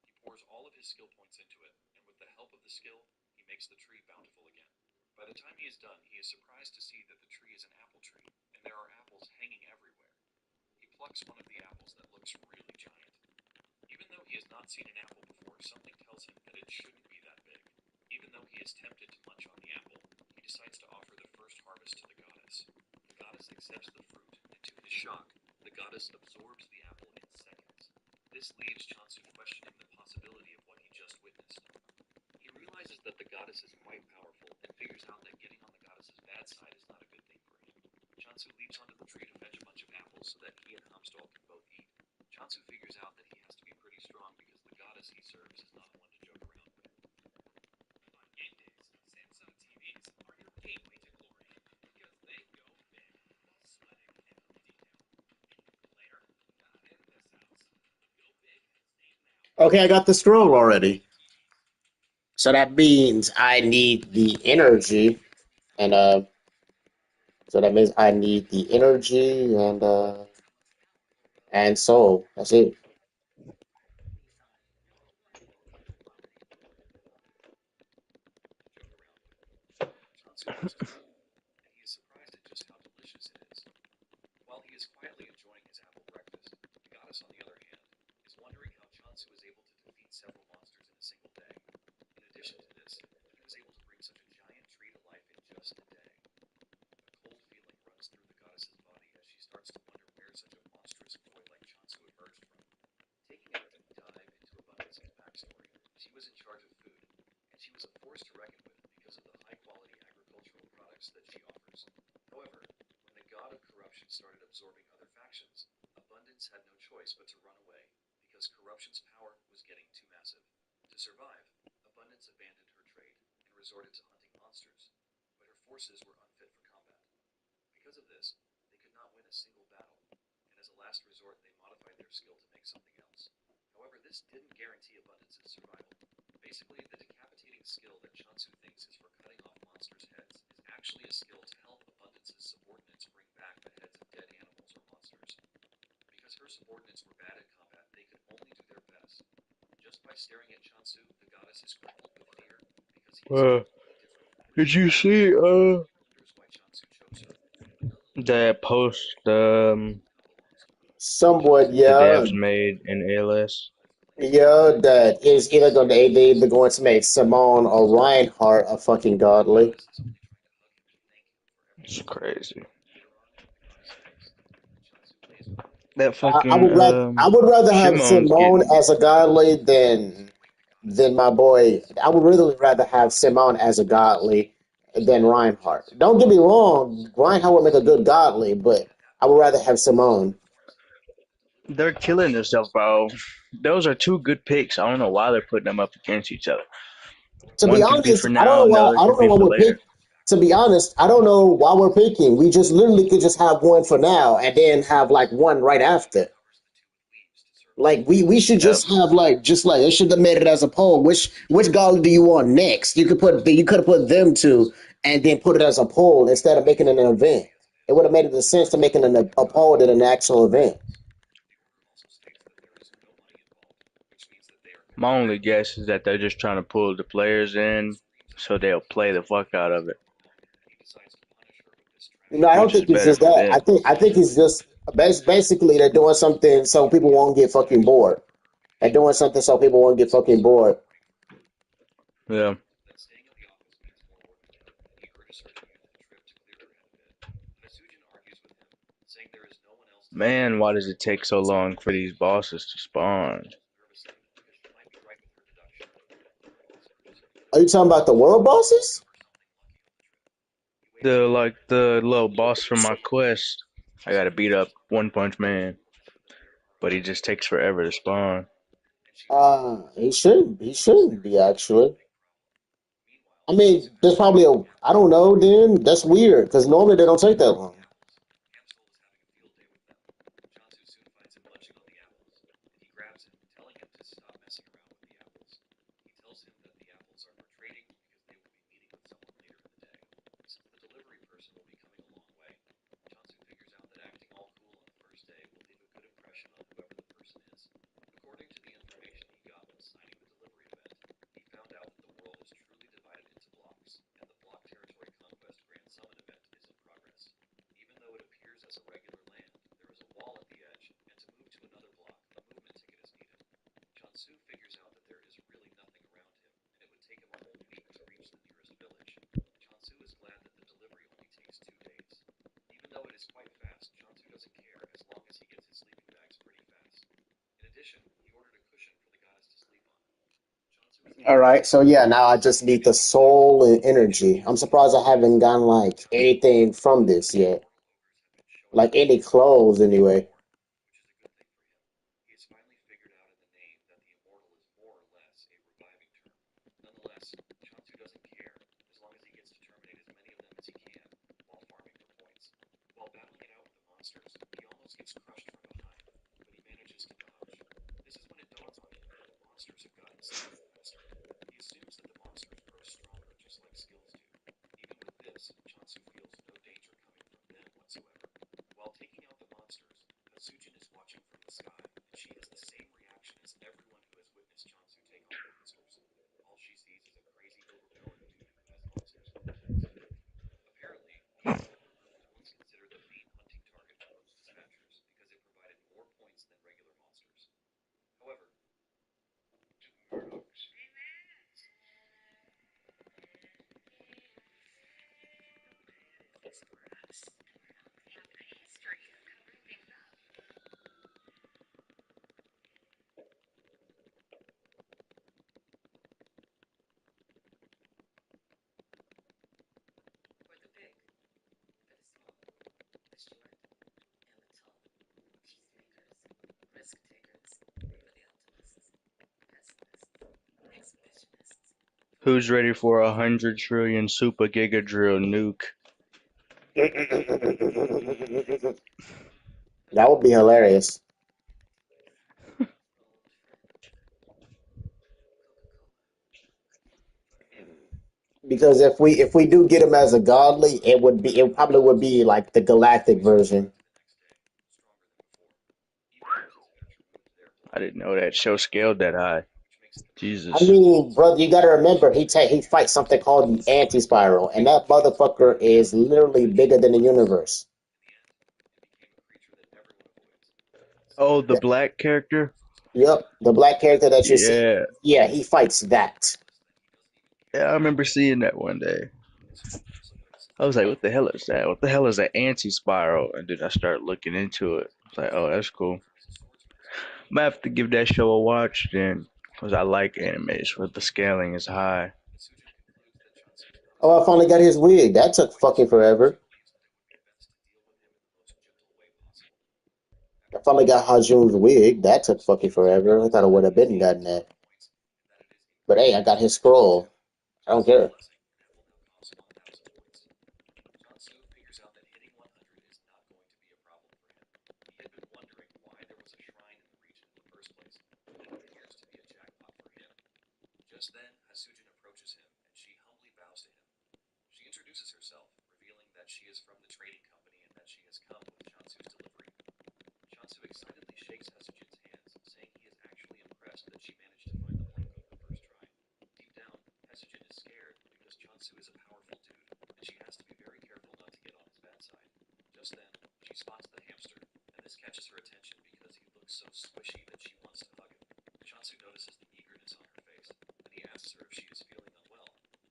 He pours all of his skill points into it, and with the help of the skill, he makes the tree bountiful again. By the time he is done, he is surprised to see that the tree is an apple tree, and there are apples hanging everywhere. He plucks one of the apples that looks really giant. Even though he has not seen an apple before, something tells him that it shouldn't be that big. Even though he is tempted to munch on the apple, he decides to offer the first harvest to the goddess. The goddess accepts the fruit, and to his shock, the goddess absorbs the apple in seconds. This leaves Chansu questioning the possibility of what he just witnessed. He realizes that the goddess is quite powerful, and figures out that getting on the goddess's bad side is not a good thing for him. Chansu leaps onto the tree to fetch a bunch of apples so that he and Hamstall can both eat. Chansu figures out that he has to be pretty strong because the goddess he serves is not one to joke around with. On game days, Samsung TVs are your gateway to glory because they go big while sweating every detail. Later, not in this house. Go big stays now. Okay, I got the scroll already. So that means I need the energy, and so that means I need the energy and soul. That's it. Joke around with. Chansu eats his apple, and he is surprised at just how delicious it is. While he is quietly enjoying his apple breakfast, the goddess, on the other hand, is wondering how Chansu is able to defeat several monsters in a single day. In addition to this, he was able to bring such a giant tree to life in just a day. A cold feeling runs through the goddess's body as she starts to wonder where such a monstrous boy like Chansu emerged from. Taking a deep dive into Abundance's backstory, she was in charge of food, and she was a force to reckon with because of the high-quality agricultural products that she offers. However, when the god of corruption started absorbing other factions, Abundance had no choice but to run away, because corruption's power was getting too massive. To survive, Abundance abandoned her trade and resorted to hunting monsters, but her forces were unfit for combat. Because of this, they could not win a single battle, and as a last resort, they modified their skill to make something else. However, this didn't guarantee Abundance's survival. Basically, the decapitating skill that Chansu thinks is for cutting off monsters' heads is actually a skill to help Abundance's subordinates bring back the heads of dead animals or monsters. Because her subordinates were bad at combat, they could only do their best. Just by staring at Chansu, the goddess is crippled with fear because he is Uh, completely different from her. did you see She wonders why Chansu chose her. that post Somewhat, the yeah, devs made in ALS? yeah. That is either going to they either going to make Simone or Reinhardt a fucking The godly. goddess is only trying to hug him and thank him for It's everything. crazy. Later on, the goddess leaves, and Chansu lays with her. That I fucking would rather have Shimon's Simone getting as a godly than my boy. I would really rather have Simone as a godly than Reinhardt. Don't get me wrong, Reinhardt would make a good godly, but I would rather have Simone. they're killing themselves, bro. Those are two good picks. I don't know why they're putting them up against each other. To be One could be honest, for I don't now, know and the why. other I could don't know be why for we're later. picking. To be honest, I don't know why we're picking. We just literally could just have one for now and then have like one right after. Like we should Yep. just have like just like it should have made it as a poll. Which godly do you want next? You could have put them two and then put it as a poll instead of making it an event. It would have made the sense to making a poll than an actual event. The order also states that there is no money involved, which means that they are My completely only free guess is that they're just trying to pull the players in to so spend they'll as play much the as they fuck out want. of it, He decides to punish her with this No, trash I don't which is think monster. it's better just for that. them. I think it's just basically they're doing something so people won't get fucking bored. and doing something so people won't get fucking bored. Yeah. That staying at the office means more work for her, and he urges her to use the trip to clear her head a bit. But Sujin argues with him, saying there is no one else to Man, why does it take so long for these bosses to spawn? nervously because she might be right with her deduction. He also urges her to get Are you talking about the world bosses? or something lucky on the trip. He waits The little boss from my quest. I gotta beat up One Punch Man, but he just takes forever to spawn. and she finds He shouldn't be actually. Meanwhile, I mean, there's probably a, I don't know, then that's weird because normally they don't take that long. Hamsel is having a field day with them. Jansu soon finds him munching on the apples, and he grabs him, telling him to stop messing around with the apples. He tells him that the apples are for trading because they will be meeting with someone later in the day. Since the delivery person will be coming a long way, Jansu figures out that acting all cool on the first day will leave a good impression on whoever the person is. According to the information he got when signing the delivery event, he found out that the world is truly divided into blocks, and the Block Territory Conquest Grand Summon event is in progress. Even though it appears as a regular land, there is a wall at the edge, and to move to another block, a movement ticket is needed. Jansu figures out that there is really nothing around him, and it would take him a whole week to reach the nearest village. Jansu is glad that the delivery only takes 2 days. Even though it is quite fast, Jansu doesn't care as long as he gets his sleeping bags pretty fast. In addition, he ordered a cushion for the goddess to sleep on. Jansu is All right, so yeah, now I just need the soul and energy. I'm surprised I haven't gotten like anything from this yet, like any clothes anyway. which is a good thing for him. He has finally figured out in the name that the immortal is more or less a reviving term. Nonetheless, Chansu doesn't care as long as he gets to terminate as many of them as he can while farming for points. While battling it out with the monsters, he almost gets crushed from behind, but he manages to dodge. This is when it dawns on him that the monsters have gotten slightly faster. He assumes that the monsters grow stronger just like skills do. Even with this, Chansu feels no danger coming from them whatsoever. While taking out the monsters, Sujin is watching from the sky, and she has the same reaction as everyone who has witnessed Chansu take on the monsters. All she sees is a crazy overpowered dude who has monsters in his hands. Apparently, he is the one who was once considered the main hunting target for most dispatchers because it provided more points than regular monsters. However, For the big, for the small, the short, and the tall. Cheesemakers, risk takers, for the optimists, pessimists, exhibitionists. Who's ready for 100 trillion super giga drill nuke? That would be hilarious. Because if we do get him as a godly, it probably would be like the galactic version. the next day, stronger than before. Even though dispatch removed their I block, didn't know that show scaled that high. which makes it the perfect I Jesus. mean, brother, you got to remember he fights something called the anti-spiral, and that motherfucker is literally bigger than the universe. in the end, it became a creature that everyone avoids. Still, Oh, the black character? Yep, the black character that you see. Yeah. Yeah, he fights that. that he doesn't even Yeah, I care. remember seeing that one day. And Sujin also notices I was like, what the hell is that? What the hell is an anti-spiral? And then I started looking into it. I was like, oh, that's cool. is a swordsman as well. I might have to give that show a watch then. Because I like animes where the scaling is high. But Sujin concludes that Chansu's Oh, I purpose finally got his wig. That took is fucking because she forever. believes that it would be best to deal with him in the most gentle way possible. I After finally talking got with Sujin, Hajun's wig. That took fucking Sujin is forever. I convinced thought I would that have it is been easy gotten to that. score points and that it is But hey, I incredibly got his difficult to do. scroll. I don't Just one care. blessing and it will now cost 1,000 points. Jansu figures out that hitting 100 is not going to be a problem for him. He had been wondering why there was a shrine in the region in the first place, and it appears to be a jackpot for him. Just then, Hasujin approaches him, and she humbly bows to him. She introduces herself, revealing that she is from the trading company and that she has come with Chansu's delivery. Chansu excitedly shakes Hasujin's hands, saying he is actually impressed that she managed to find the Blanco the first try. Deep down, Hasujin is scared because Chansu is a powerful dude, and she has to be very careful not to get on his bad side. Just then, she spots the hamster, and this catches her attention because he looks so squishy that she wants to hug him. Chansu notices the eagerness on her face, and he asks her if she is feeling unwell,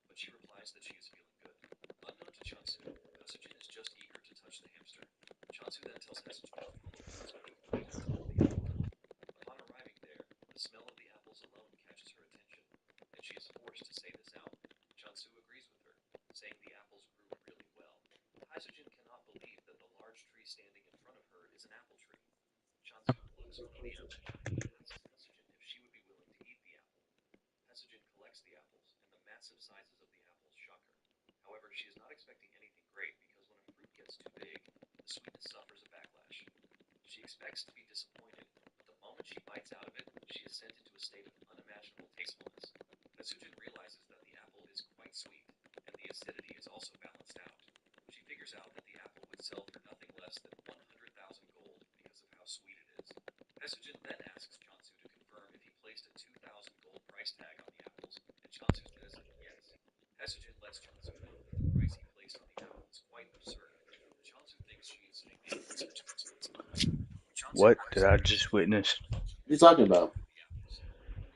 but she replies that she is feeling good. Unknown to Chansu, Hasujin is just eager to touch the hamster. Chansu then tells Hasujin to follow him as quickly to the top of the apple hill. Upon arriving there, the smell of the apples alone catches her attention, and she is forced to say this out. Chansu agrees with her, saying the apples grew really well. Hasujin cannot believe that the large tree standing in front of her is an apple tree. Chansu plucks one of the apples and asks Hasujin if she would be willing to eat the apple. Hasujin collects the apples, and the massive sizes of the apples shock her. However, she is not expecting anything great because when a fruit gets too big, the sweetness suffers a backlash. She expects to be disappointed, but the moment she bites out of it, she is sent into a state of unimaginable tastefulness. Hasujin realizes that the apple is quite sweet, and the acidity is also balanced out. She figures out that the apple would sell for nothing less than 100,000 gold because of how sweet it is. Hasujin then asks Chansu to confirm if he placed a 2,000 gold price tag on the apples, and Chansu says yes. Hasujin lets Chansu know that the price he placed on the apple is quite absurd. Chansu thinks she is being too expensive. Chansu What orders did him I to just witness? What are you talking about? the apples.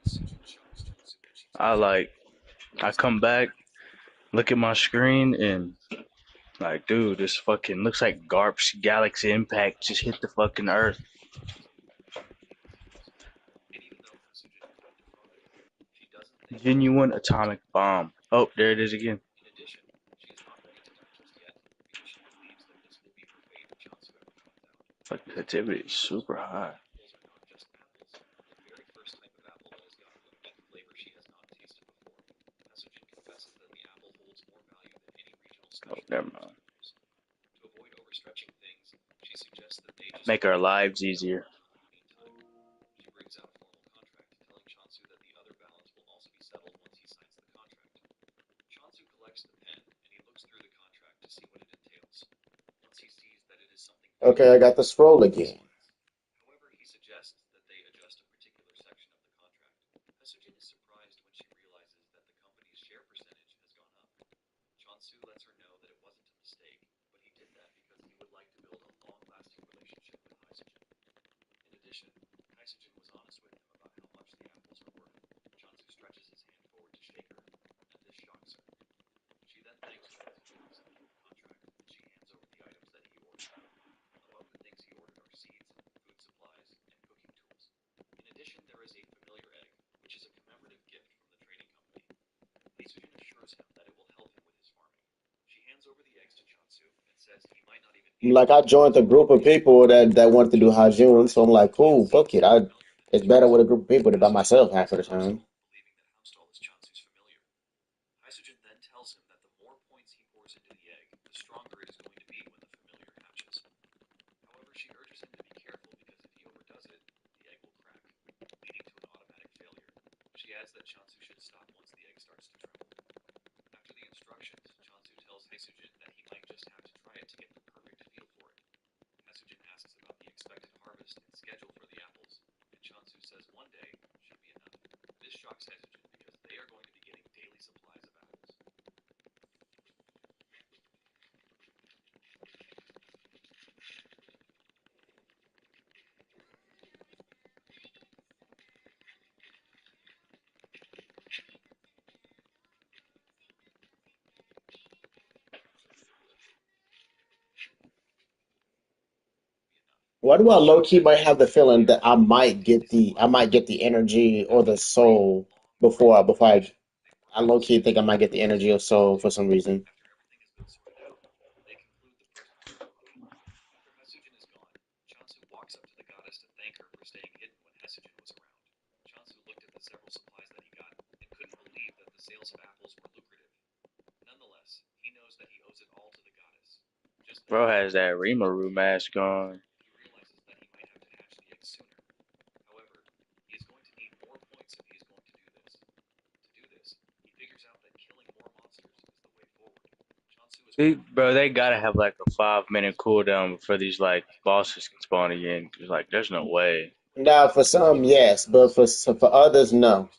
Hasujin shocks Chansu when she I tells him like, I come back, look at my screen, and like, dude, this fucking looks like Garp's Galaxy Impact just hit the fucking Earth. and even though Hasujin couldn't defraud her, she doesn't think that Genuine atomic bomb. Oh, there it is again. in addition, she is not ready to die just yet because she believes that this will be her fate if Chansu ever finds out. Fucking sensitivity is super high. Apples are not just apples. The very first type of apple that has got a unique flavor she has not tasted before. Hasujin confesses that the apple holds more value than any regional Oh, special never most mind. knows. To avoid overstretching things, she suggests that they just Make our lives easier. meantime. She brings out a formal contract, telling Chansu that the other balance will also be settled once he signs the contract. Chansu collects the pen, and he looks through the contract to see what it entails. Once he sees that it is something vague, Okay, I got the scroll again. however, he suggests that they adjust a particular section of the contract. Hasujin is surprised when she realizes that the company's share percentage has gone up. Chansu lets her know that it wasn't a mistake, but he did that because he would like to build a long-lasting relationship with Hasujin. In addition, Hasujin was honest with him about how much the apples are worth. Chansu stretches his hand forward to shake her, and this shocks her. She then thanks Chansu for accepting the contract, and she hands over the items that he ordered. Among the things he ordered are seeds, food supplies, and cooking tools. In addition, there is a familiar egg, which is a commemorative gift from the trading company. Hasujin assures him that it will help him with his farming. She hands over the eggs to Chansu and says he might not even need Like them I because joined a group of people that wanted to do Hajun, so I'm like, cool, fuck it. It's better with a group of people than by myself half of the time. believing that Hamstall is Chansu's familiar. Hasujin then tells him that the more points he pours into the egg, the stronger it is going to be when the familiar hatches. However, she urges him to be careful because if he overdoes it, the egg will crack, leading to an automatic failure. She adds that Chansu should stop once the egg starts to tremble. After the instructions, Chansu tells Hasujin that he might just have to try it to get the perfect feel for it. Hasujin asks about the expected harvest and schedule for the apples, and Chansu says one day should be enough. This shocks Hasujin because they are going to be getting daily supplies of apples. Why do I low key might have the feeling that I might get the energy or the soul I low key think I might get the energy or soul for some reason. After everything has been sorted out, they conclude the first ceremony. After Hasujin is gone, Chansu walks up to the goddess to thank her for staying hidden when Hasujin was around. Chansu looked at the several supplies that he got and couldn't believe that the sales of apples were lucrative. Nonetheless, he knows that he owes it all to the goddess. Just then, Bro has that Rimaru mask on. he realizes that he might have to hatch the eggs sooner. However, he is going to need more points if he is going to do this. To do this, he figures out that killing more monsters is the way forward. Chansu is Bro, they gotta have like a 5 minute cooldown before these like bosses can spawn again. Cause like, there's no way. Now, for some, yes, but for others, no. always challenges.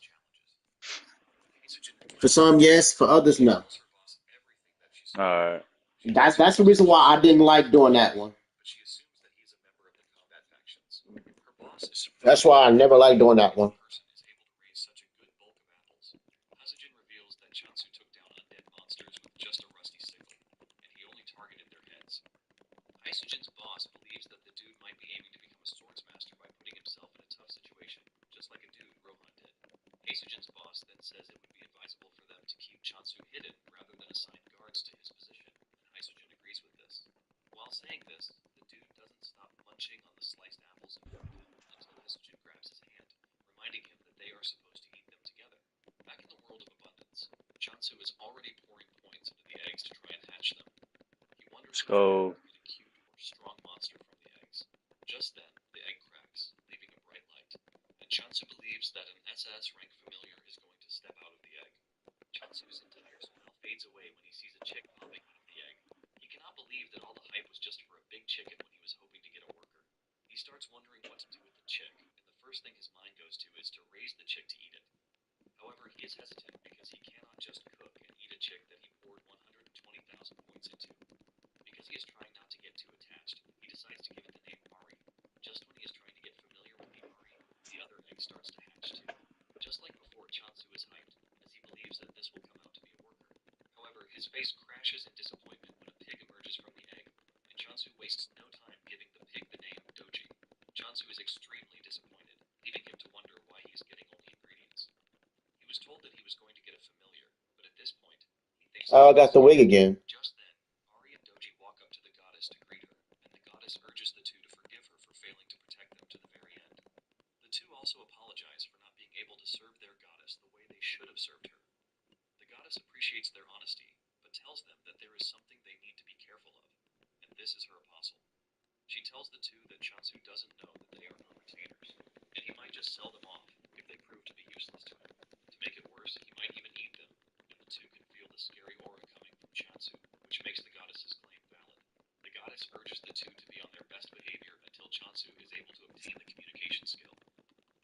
Hasujin For some, yes. For others, no. tells her boss everything that she saw. Alright. She That's thinks he that's the knows reason that why she's I didn't like doing that one. but she assumes that he is a member of the combat factions. Her boss is That's surprised why I never liked doing that one. person is Chansu took down undead monsters with just a rusty sickle, and he only targeted their heads. Isogen's boss believes that the dude might be aiming to become a swordsmaster by putting himself in a tough situation, just like a dude Rohan did. Isogen's boss then says it would be advisable for them to keep Chansu hidden rather than assign guards to his position, and Isogen agrees with this. While saying this, the dude doesn't stop munching on the sliced apples in front of him until Isogen grabs his hand, reminding him that they are supposed to eat them together. Back in the world of abundance, Chansu is already pouring points into the eggs to try and hatch them. He wonders Let's which one go. will be the cute or strong monster from the eggs. Just then, the egg cracks, leaving a bright light, and Chansu believes that an SS rank familiar is going to step out of the egg. Chansu's entire smile fades away when he sees a chick popping out of the egg. He cannot believe that all the hype was just for a big chicken when he was hoping to get a worker. He starts wondering what to do with the chick, and the first thing his mind goes to is to raise the chick to eat it. However, he is hesitant because he cannot just cook and eat a chick that he poured 120,000 points into. Because he is trying not to get too attached, he decides to give it the name Ari. Just when he is trying to get familiar with the Ari, the other egg starts to hatch too. Just like before, Chansu is hyped, as he believes that this will come out to be a worker. However, his face crashes in disappointment when a pig emerges from the egg, and Chansu wastes no time giving the pig the name Doji. Chansu is extremely disappointed, leaving him to wonder why he is getting only ingredients. He was told that he was going to get a familiar, but at this point, he thinks he Oh, I will be got the wig scared. again. Just then, Ari and Doji walk up to the goddess to greet her, and the goddess urges the two to forgive her for failing to protect them to the very end. The two also apologize for not being able to serve their goddess the way they should have served her. The goddess appreciates their honesty, but tells them that there is something they need to be careful of, and this is her apostle. She tells the two that Chansu doesn't know that they are her retainers, and he might just sell them off if they prove to be useless to him. To make it worse, he might even eat them, and the two can feel the scary aura coming from Chansu, which makes the goddess's claim valid. The goddess urges the two to be on their best behavior until Chansu is able to obtain the communication skill.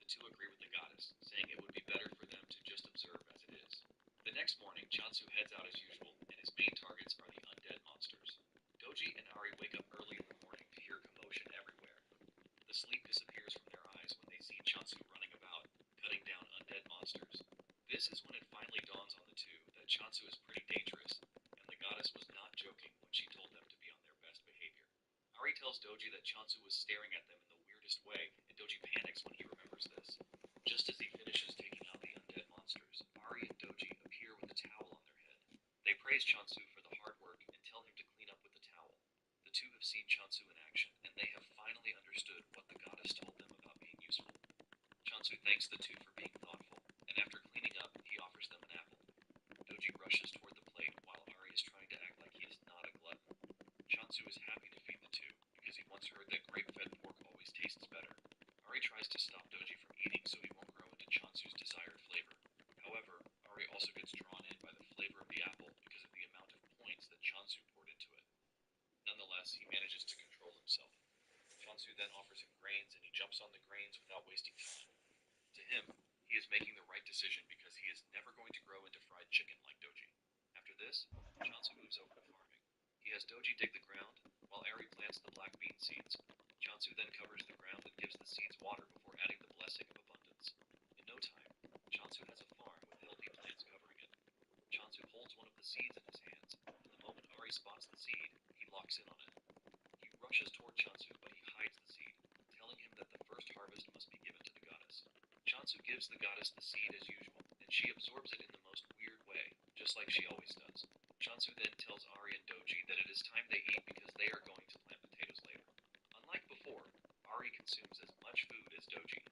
The two agree with the goddess, saying it would be better for them to just observe as it is. The next morning, Chansu heads out as usual, and his main targets are the undead monsters. Doji and Ari wake up early in the morning to hear commotion everywhere. The sleep disappears from their eyes when they see Chansu running about, cutting down undead monsters. This is when it finally dawns on the two that Chansu is pretty dangerous, and the goddess was not joking when she told them to be on their best behavior. Ari tells Doji that Chansu was staring at them in the weirdest way, and Doji panics when he remembers this. Just as he finishes taking out the undead monsters, Ari and Doji appear with a towel on their head. They praise Chansu for the hard work and tell him to clean up with the towel. The two have seen Chansu in action, and they have finally understood what the goddess told them about being useful. Chansu thanks the two for being thoughtful, and after cleaning up, he offers them an apple. Doji rushes toward the plate while Ari is trying to act like he is not a glutton. Chansu is happy to feed the two, because he once heard that grape-fed pork always tastes better. Ari tries to stop Doji from eating so he won't grow into Chansu's desired flavor. However, Ari also gets drawn in by the flavor of the apple because of the amount of points that Chansu poured into it. Nonetheless, he manages to control himself. Chansu then offers him grains, and he jumps on the grains without wasting time. To him, he is making the right decision because he is never going to grow into fried chicken like Doji. After this, Chansu moves over to farming. He has Doji dig the ground, while Ari plants the black bean seeds. Chansu then covers the ground and gives the seeds water before adding the blessing of abundance. In no time, Chansu has a farm with healthy plants covering it. Chansu holds one of the seeds in his hands, and the moment Ari spots the seed, he locks in on it. He rushes toward Chansu, but he hides the seed, telling him that the first harvest must be given to the goddess. Chansu gives the goddess the seed as usual, and she absorbs it in the most weird way, just like she always does. Chansu then tells Ari and Doji that it is time they eat because they are going to plant potatoes later. Unlike before, Ari consumes as much food as Doji.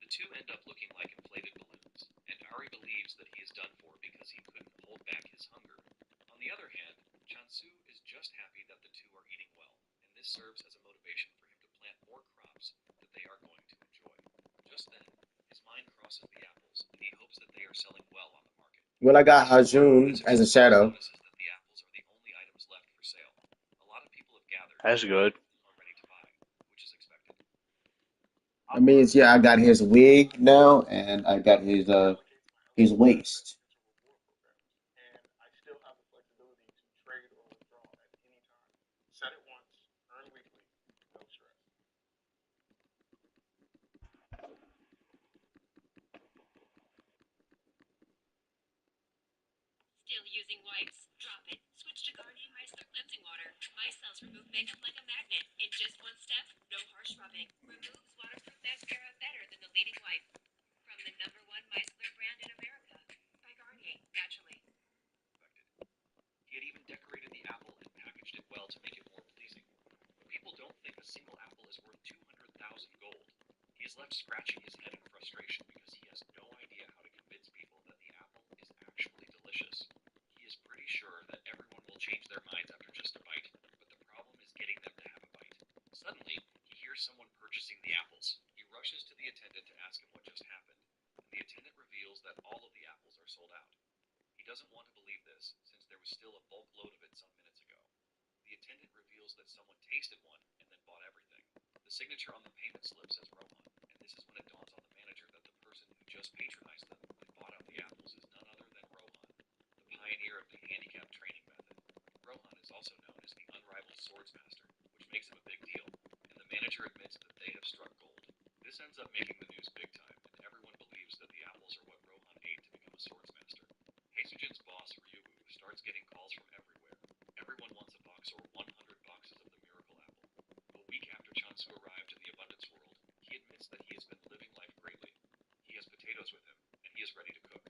The two end up looking like inflated balloons, and Ari believes that he is done for because he couldn't hold back his hunger. On the other hand, Chansu is just happy that the two are eating well, and this serves as a motivation for him to plant more crops that they are going to enjoy. Just then, his mind crosses the apples, and he hopes that they are selling well on the market. Well, I got But Hajun as he as a explores, he shadow. notices that the apples are the only items left for sale. A lot of people have gathered, That's and good. none are ready to buy, which is expected. That means yeah, I got his wig now, and I got his waist. Still using wipes? Drop it. Switch to Garnier Micellar Cleansing Water. Micelles remove makeup like a magnet. In just one step, no harsh rubbing. Removes waterproof mascara better than the leading wipe. From the #1 micellar brand in America. By Garnier, naturally. He had even decorated the apple and packaged it well to make it more pleasing. But people don't think a single apple is worth 200,000 gold. He is left scratching his head in frustration because he has no idea how to convince people that the apple is actually delicious. He is pretty sure that everyone will change their minds after just a bite, but the problem is getting them to have a bite. Suddenly, he hears someone purchasing the apples. He rushes to the attendant to ask him what just happened, and the attendant reveals that all of the apples are sold out. He doesn't want to believe this, since there was still a bulk load of it some minutes ago. The attendant reveals that someone tasted one and then bought everything. The signature on the payment slip says Rohan, and this is when it dawns on the manager that the person who just patronized them and bought out the apples is none other than Rohan, the pioneer of the handicap training method. Rohan is also known as the unrivaled swordsmaster, which makes him a big deal, and the manager admits that they have struck gold. This ends up making the news big time, and everyone believes that the apples are what Rohan ate to become a swordsmaster. Heisujin's boss, Ryugu, starts getting calls from everywhere. Everyone wants a box or 100 boxes of the miracle apple. A week after Chansu arrived in the abundance world, he admits that he has been living life greatly. He has potatoes with him, and he is ready to cook.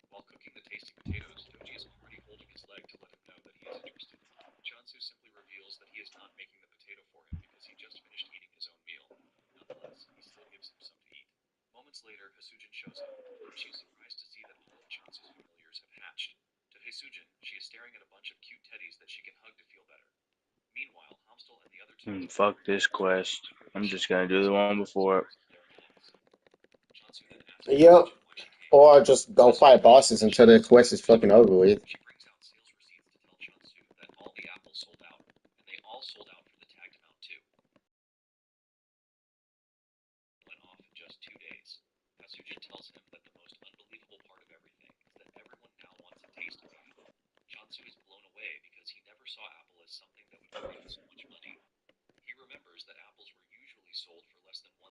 While cooking the tasty potatoes, Doji is already holding his leg to let him know that he is interested. Chansu simply reveals that he is not making the potato for him because he just finished eating his own meal. Nonetheless, he still gives him some to eat. Moments later, Hisujin shows up, and she is surprised to see that all of Chansu's familiars have hatched. To Hisujin, she is staring at a bunch of cute teddies that she can hug to feel better. Meanwhile, Hamstel and the other townspeople Fuck this quest. I'm just gonna do the one before it. Chansu then asks Yep. Hisujin why she came. Or just go fight bosses until the quest is fucking over with. She brings out sales receipts to tell Chansu that all the apples sold out, and they all sold out for the tagged amount too. Went off in just 2 days. Hasujin tells him that the most unbelievable part of everything is that everyone now wants a taste of the apple. Chansu is blown away because he never saw apple as something that would bring him so much money. He remembers that apples were usually sold for less than 1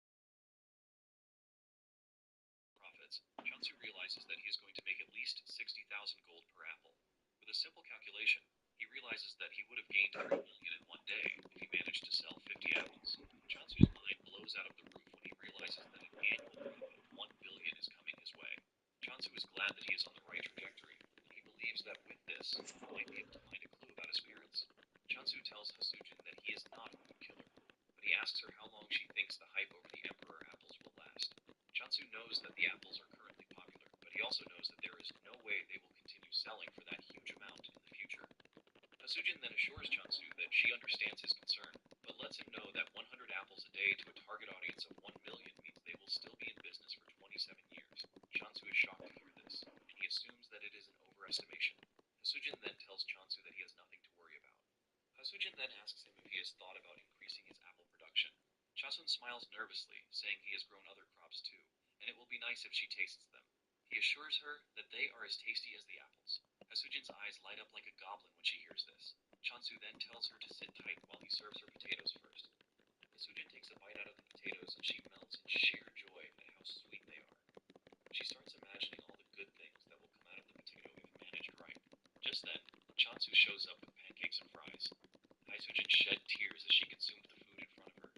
profits. Chansu realizes that he is going to make at least 60,000 gold per apple. With a simple calculation, he realizes that he would have gained 3 million in one day if he managed to sell 50 apples. Chansu's mind blows out of the roof when he realizes that an annual profit of 1 billion is coming his way. Chansu is glad that he is on the right trajectory, and he believes that with this, he might be able to find a clue about his parents. Chansu tells Hasujin that he is not a food killer, but he asks her how long she thinks the hype over the Emperor apples will last. Chansu knows that the apples are currently popular, but he also knows that there is no way they will continue selling for that huge amount in the future. Hasujin then assures Chansu that she understands his concern, but lets him know that 100 apples a day to a target audience of 1 million means they will still be in business for 27 years. Chansu is shocked to hear this, and he assumes that it is an overestimation. Hasujin then tells Chansu that he has nothing to worry about. Hasujin then asks him if he has thought about increasing his apple production. Chasun smiles nervously, saying he has grown other crops too, and it will be nice if she tastes them. He assures her that they are as tasty as the apples. Hasujin's eyes light up like a goblin when she hears this. Chansu then tells her to sit tight while he serves her potatoes first. Hasujin takes a bite out of the potatoes and she melts in sheer joy at how sweet they are. She starts imagining all the good things that will come out of the potato if managed right. Just then, Chansu shows up with pancakes and fries. Hasujin shed tears as she consumed the food in front of her.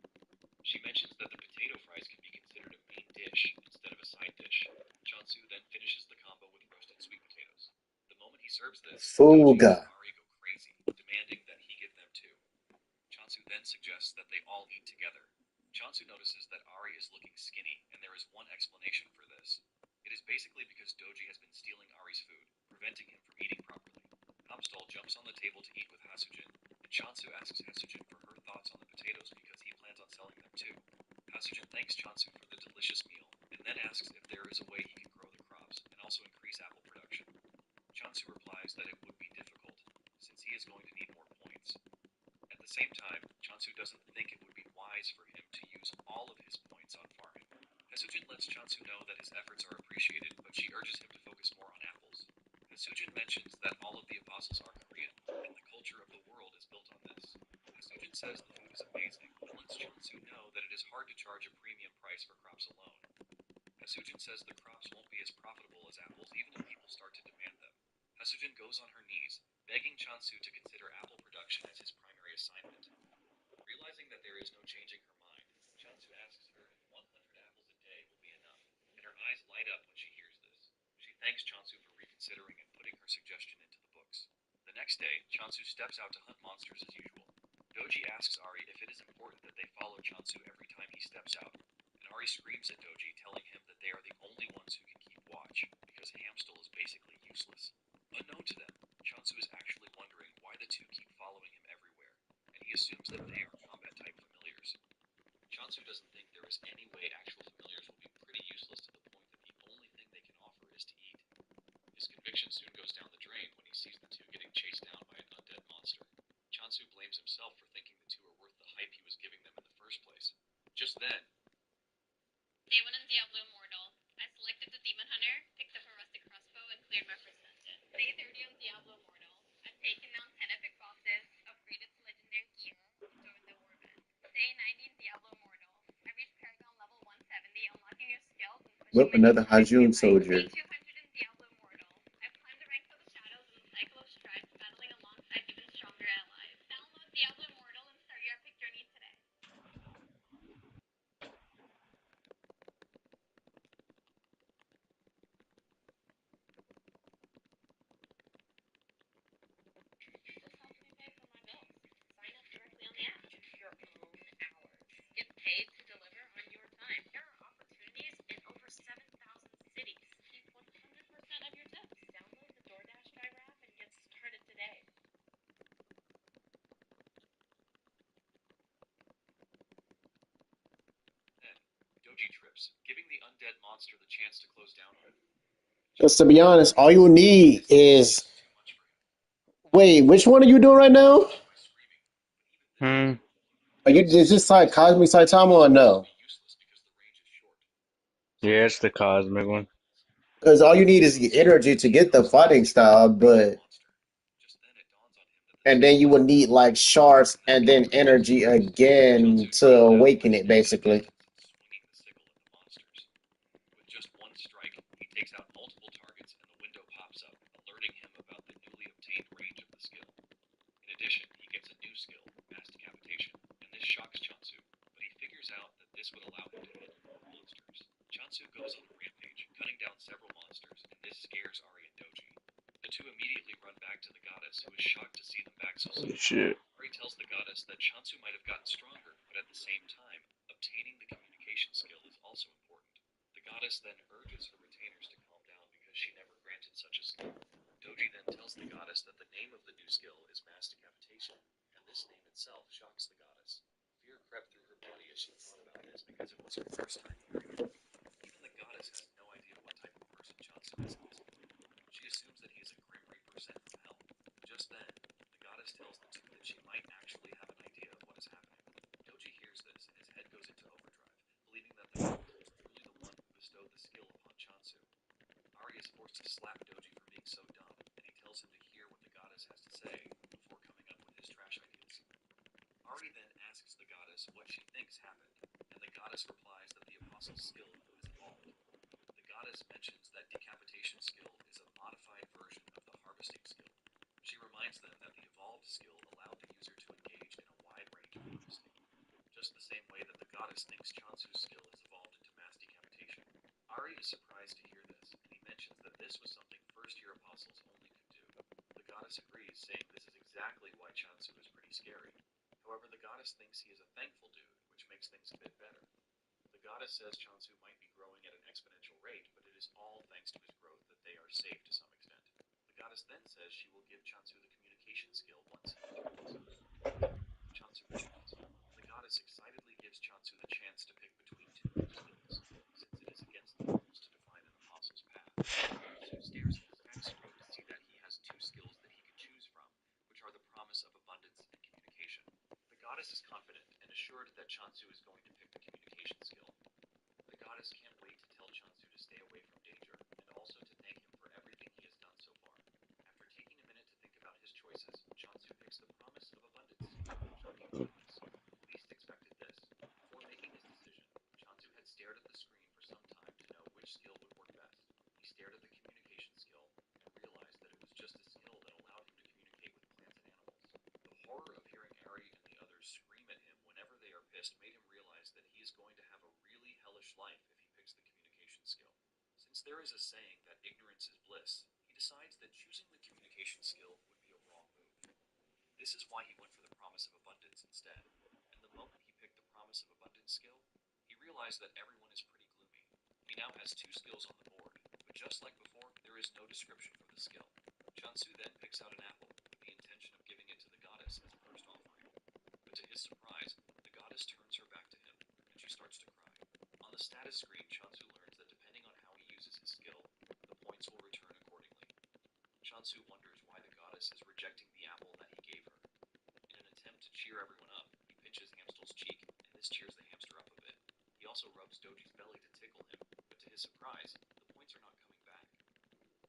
She mentions that the potato fries can be considered a main dish instead of a side dish. Chansu then finishes the combo with roasted sweet potatoes. The moment he serves this, Doji and Fuga. Ari go crazy, demanding that he give them too. Chansu then suggests that they all eat together. Chansu notices that Ari is looking skinny, and there is one explanation for this. It is basically because Doji has been stealing Ari's food, preventing him from eating properly. Hamstal jumps on the table to eat with Hasujin, and Chansu asks Hasujin for her thoughts on the potatoes because he plans on selling them too. Hasujin thanks Chansu for the delicious meal, and then asks if there is a way he can grow the crops and also increase apple production. Chansu replies that it would be difficult, since he is going to need more points. At the same time, Chansu doesn't think it would be wise for him to use all of his points on farming. Hasujin lets Chansu know that his efforts are appreciated, but she urges him to focus more on apples. Hasujin mentions that all of the apostles are Korean, and the culture of the world is built on this. Hasujin says the food is amazing, but lets Chansu know that it is hard to charge a premium price for crops alone. Hasujin says the crops won't be as profitable as apples even if people start to demand them. Hasujin goes on her knees, begging Chansu to consider apple production as his primary assignment. Realizing that there is no changing her mind, Chansu asks her if 100 apples a day will be enough, and her eyes light up when she hears this. She thanks Chansu for reconsidering and putting her suggestion into the books. The next day, Chansu steps out to hunt monsters as usual. Doji asks Ari if it is important that they follow Chansu every time he steps out, and Ari screams at Doji, telling him that they are the only ones who can keep watch, because Hamstill is basically useless. Unknown to them, Chansu is actually wondering why the two keep following him everywhere, and he assumes that they are combat-type familiars. Chansu doesn't think there is any way actual familiars will be pretty useless to the point that the only thing they can offer is to eat. His conviction soon goes down the drain when he sees the two getting chased down by an undead monster. Chansu blames himself for thinking the two are worth the hype he was giving them in the first place. Just then, Day 1 in Diablo Immortal. I selected the Demon Hunter, picked up a rustic crossbow, and cleared my first dungeon. Day 30 on Diablo Immortal. I've taken down 10 epic bosses, upgraded to legendary gear, and joined the warband. Day 90 in Diablo Immortal. I reached Paragon level 170, unlocking new skills and pushing Whip my another destroyer Hajun skill high. soldier. Day 200 in Diablo Immortal. I've climbed the ranks of the shadows with a cycle of stripes, battling alongside even stronger allies. Download Diablo Immortal and start your epic journey today. This helps me pay for my bills. Sign up directly on the app. Choose your own hours. Get paid to deliver on your time. There are opportunities in over 7,000 cities. Keep 100% of your tips. Download the DoorDash driver app and get started today. then, Doji trips, giving the undead monster the chance to close down on him. Because to be honest, all you need is. Too much for him. Wait, which one are you doing right now? By screaming, but even this Are you is this like Cosmic Saitama or no? be useless because the range is short. Yeah, it's the cosmic one. Because all you need is the energy to get the fighting style, but Just then it dawns on him that and then you would need like shards and then energy again to awaken it, basically. swinging the sickle at the monsters. With just one strike, he takes out multiple targets and the window pops up, alerting him about the newly obtained range of the skill. In addition, he gets a new skill, Mass Decapitation, and this shocks Chansu, but he figures out that this would allow him to hit more monsters. Chansu goes on a rampage, cutting down several monsters, and this scares Ari and Doji. The two immediately run back to the goddess, who is shocked to see them back so soon. Shit. Ari tells the goddess that Chansu might have gotten stronger, but at the same time, obtaining the communication skill is also important. The goddess then urges her retainers to calm down because she never granted such a skill. Doji then tells the goddess that the name of the new skill is Mass Decapitation, and this name itself shocks the goddess. Fear crept through her body as she thought about this because it was her first time hearing it. Even the goddess has no idea what type of person Chansu is at this point. She assumes that he is a Grim Reaper sent from hell. Just then, the goddess tells the two that she might actually have an idea of what is happening. Doji hears this and his head goes into overdrive, believing that the goddess is truly the one who bestowed the skill upon Chansu. Ari is forced to slap Doji for being so dumb, and he tells him to hear what the goddess has to say before coming up with his trash ideas. Ari then asks the goddess what she thinks happened, and the goddess replies that the apostle's skill has evolved. The goddess mentions that decapitation skill is a modified version of the harvesting skill. She reminds them that the evolved skill allowed the user to engage in a wide range of harvesting, just the same way that the goddess thinks Chansu's skill has evolved into mass decapitation. Ari is surprised to hear this, and he mentions that this was something first-year apostles only could do. The goddess agrees, saying this is exactly why Chansu is pretty scary. However, the goddess thinks he is a thankful dude, which makes things a bit better. The goddess says Chansu might be growing at an exponential rate, but it is all thanks to his growth that they are safe to some extent. The goddess then says she will give Chansu the communication skill once he returns. Chansu returns, and the goddess excitedly gives Chansu the chance to pick between two new skills, since it is against the rules to define an apostle's path. Chansu stares at his stat screen to see that he has two skills that he can choose from, which are the promise of abundance and communication. The goddess is confident and assured that Chansu is going to pick the communication skill. The goddess can't wait to tell Chansu to stay away from danger, and also to thank him for everything he has done so far. After taking a minute to think about his choices, Chansu picks the promise of abundance. Shocking choice. He least expected this. Before making his decision, test made him realize that he is going to have a really hellish life if he picks the communication skill. Since there is a saying that ignorance is bliss, he decides that choosing the communication skill would be a wrong move. This is why he went for the promise of abundance instead. And the moment he picked the promise of abundance skill, he realized that everyone is pretty gloomy. He now has 2 skills on the board, but just like before, there is no description for the skill. Chansu then picks out an apple with the intention of giving it to the goddess as a first offering. But to his surprise, the goddess turns her back to him, and she starts to cry. On the status screen, Chansu learns that depending on how he uses his skill, the points will return accordingly. Chansu wonders why the goddess is rejecting the apple that he gave her. In an attempt to cheer everyone up, he pinches Hamstel's cheek, and this cheers the hamster up a bit. He also rubs Doji's belly to tickle him, but to his surprise, the points are not coming back.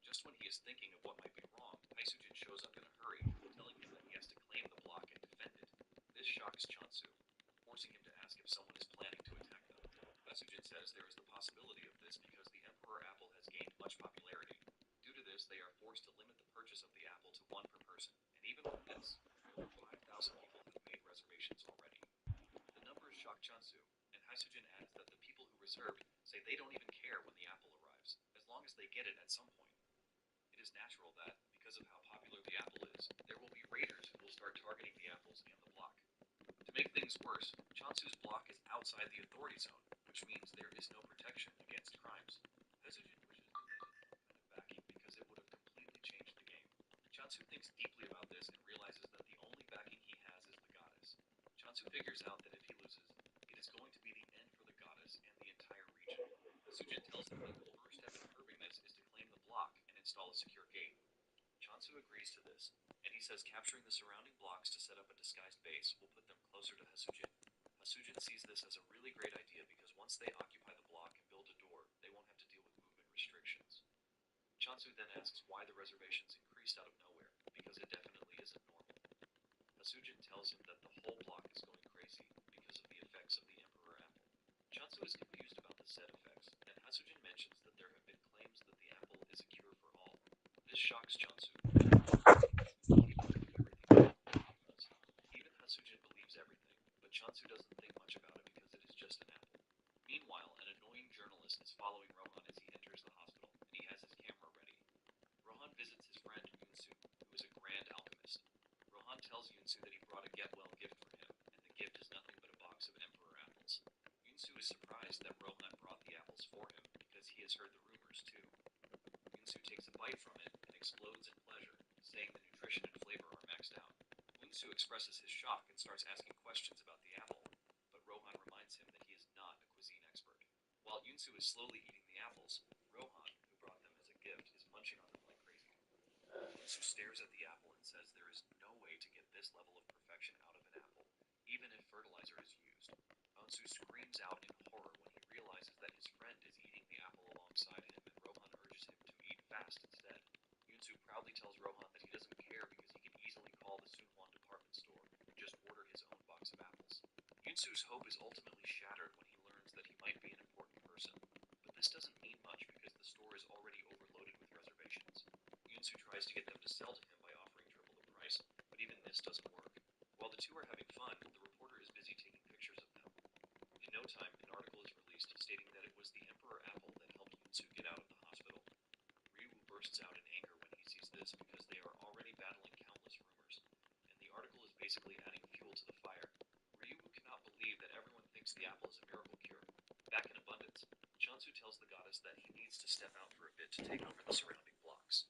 Just when he is thinking of what might be wrong, Haisujin shows up in a hurry, telling him that he has to claim the block and defend it. This shocks Chansu, forcing him to ask if someone is planning to attack them. Haisujin says there is the possibility of this because the Emperor Apple has gained much popularity. Due to this, they are forced to limit the purchase of the apple to 1 per person, and even with this, over 5,000 people have made reservations already. The numbers shock Chansu, and Haisujin adds that the people who reserved say they don't even care when the apple arrives, as long as they get it at some point. It is natural that, because of how popular the apple is, there will be raiders who will start targeting the apples and the block. To make things worse, Chansu's block is outside the authority zone, which means there is no protection against crimes. Haisujin wishes that they didn't have kind of backing because it would have completely changed the game. Chansu thinks deeply about this and realizes that the only backing he has is the goddess. Chansu figures out that if he loses, it is going to be the end for the goddess and the entire region. Haisujin tells him that the first step in curbing this is to claim the block and install a secure gate. Chansu agrees to this, and he says capturing the surrounding blocks to set up a disguised base will put them closer to Haisujin. Haisujin sees this as a really great idea because once they occupy the block and build a door, they won't have to deal with movement restrictions. Chansu then asks why the reservations increased out of nowhere, because it definitely isn't normal. Haisujin tells him that the whole block is going crazy because of the effects of the Emperor Apple. Chansu is confused about the said effects, and Haisujin mentions that there have been claims that the apple is a cure for all. This shocks Chansu. Even Haisujin believes everything, but Chansu doesn't think much about it because it is just an apple. Meanwhile, an annoying journalist is following Rohan as he enters the hospital, and he has his camera ready. Rohan visits his friend Yunsu, who is a grand alchemist. Rohan tells Yunsu that he brought a get-well gift for him, and the gift is nothing but a box of Emperor apples. Yunsu is surprised that Rohan brought the apples for him, because he has heard the rumors too. Yunsu takes a bite from it and explodes in pleasure, saying the nutrition and flavor are maxed out. Yunsu expresses his shock and starts asking questions about the apple, but Rohan reminds him that he is not a cuisine expert. While Yunsu is slowly eating the apples, Rohan, who brought them as a gift, is munching on them like crazy. Yunsu stares at the apple and says there is no way to get this level of perfection out of an apple, even if fertilizer is used. Yunsu screams out in horror when he realizes that his friend is eating the apple alongside him, and Rohan urges him to eat fast instead. Yunsu proudly tells Rohan that he doesn't care because he can easily call the Sunhwan department store and just order his own box of apples. Yunsu's hope is ultimately shattered when he learns that he might be an important person, but this doesn't mean much because the store is already overloaded with reservations. Yunsu tries to get them to sell to him by offering triple the price, but even this doesn't work. While the two are having fun, the reporter is busy taking pictures of them. In no time, an article is released stating that it was the Emperor Apple that helped Yunsu get out of the hospital. Ryu bursts out in anger when he sees this because they are already battling countless rumors, and the article is basically adding fuel to the fire. Ryu cannot believe that everyone thinks the apple is a miracle cure. Back in abundance, Chansu tells the goddess that he needs to step out for a bit to take over the surrounding blocks.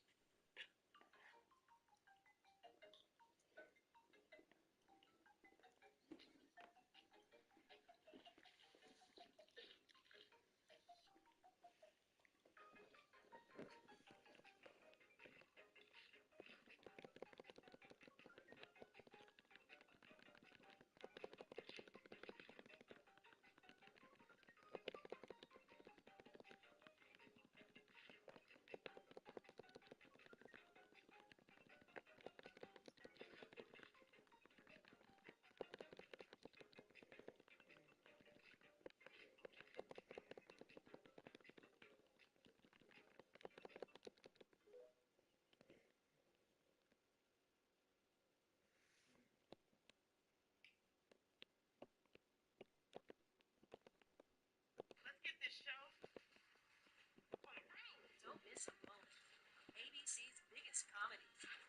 get this show on the road. Don't miss a moment. ABC's biggest comedies and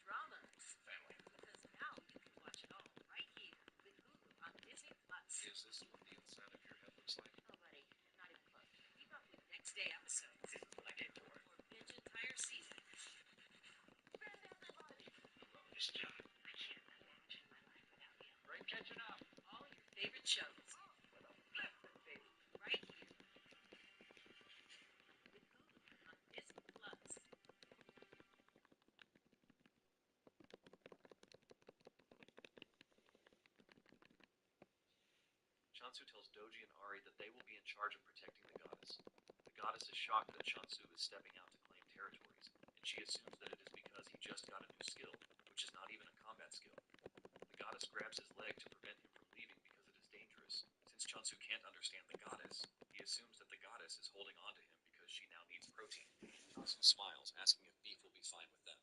dramas. Family. Because now you can watch it all right here with Hulu on Disney Plus. Is this what the inside of your head looks like? Oh, buddy, not even close. Keep up with next day episodes This is what I did for her. or binge entire seasons. Friend everybody. Love this job. I can't imagine my life without you. Great catching up. All your favorite shows With a flippin' baby. right here with Hulu on Disney Plus. Shansu tells Doji and Ari that they will be in charge of protecting the goddess. The goddess is shocked that Shansu is stepping out to claim territories, and she assumes that it is because he just got a new skill, which is not even a combat skill. The goddess grabs his leg to prevent him from leaving because it is dangerous. Since Shansu can't understand the goddess, he assumes that the goddess is holding on to him because she now needs protein. Shansu smiles, asking if beef will be fine with them.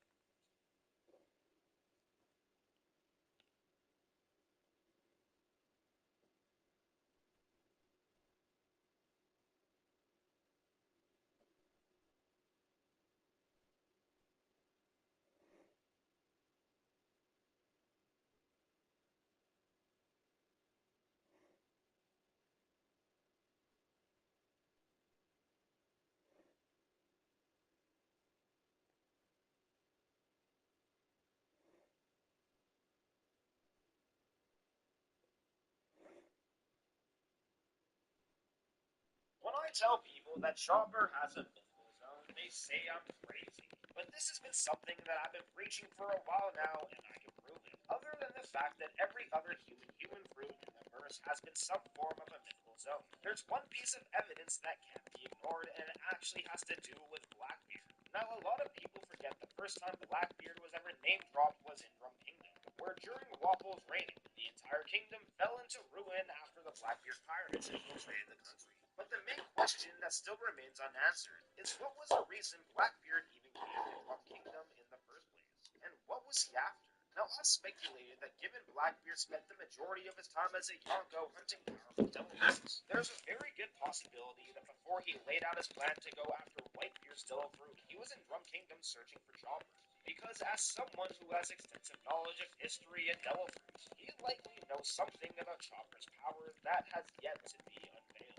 When I tell people that Chopper has a mythical zone, they say I'm crazy. But this has been something that I've been preaching for a while now, and I can prove it. Other than the fact that every other human fruit in the verse has been some form of a mythical zone. There's one piece of evidence that can't be ignored, and it actually has to do with Blackbeard. Now, a lot of people forget the first time Blackbeard was ever name dropped was in Drum Kingdom, where during Waffle's reign, the entire kingdom fell into ruin after the Blackbeard pirates infiltrated the country. But the main question that still remains unanswered is what was the reason Blackbeard even came to Drum Kingdom in the first place? And what was he after? Now, I've speculated that given Blackbeard spent the majority of his time as a Yonko hunting powerful devil beasts, there's a very good possibility that before he laid out his plan to go after Whitebeard's devil fruit, he was in Drum Kingdom searching for Chopper. Because as someone who has extensive knowledge of history and devil fruits, he likely knows something about Chopper's power that has yet to be unveiled.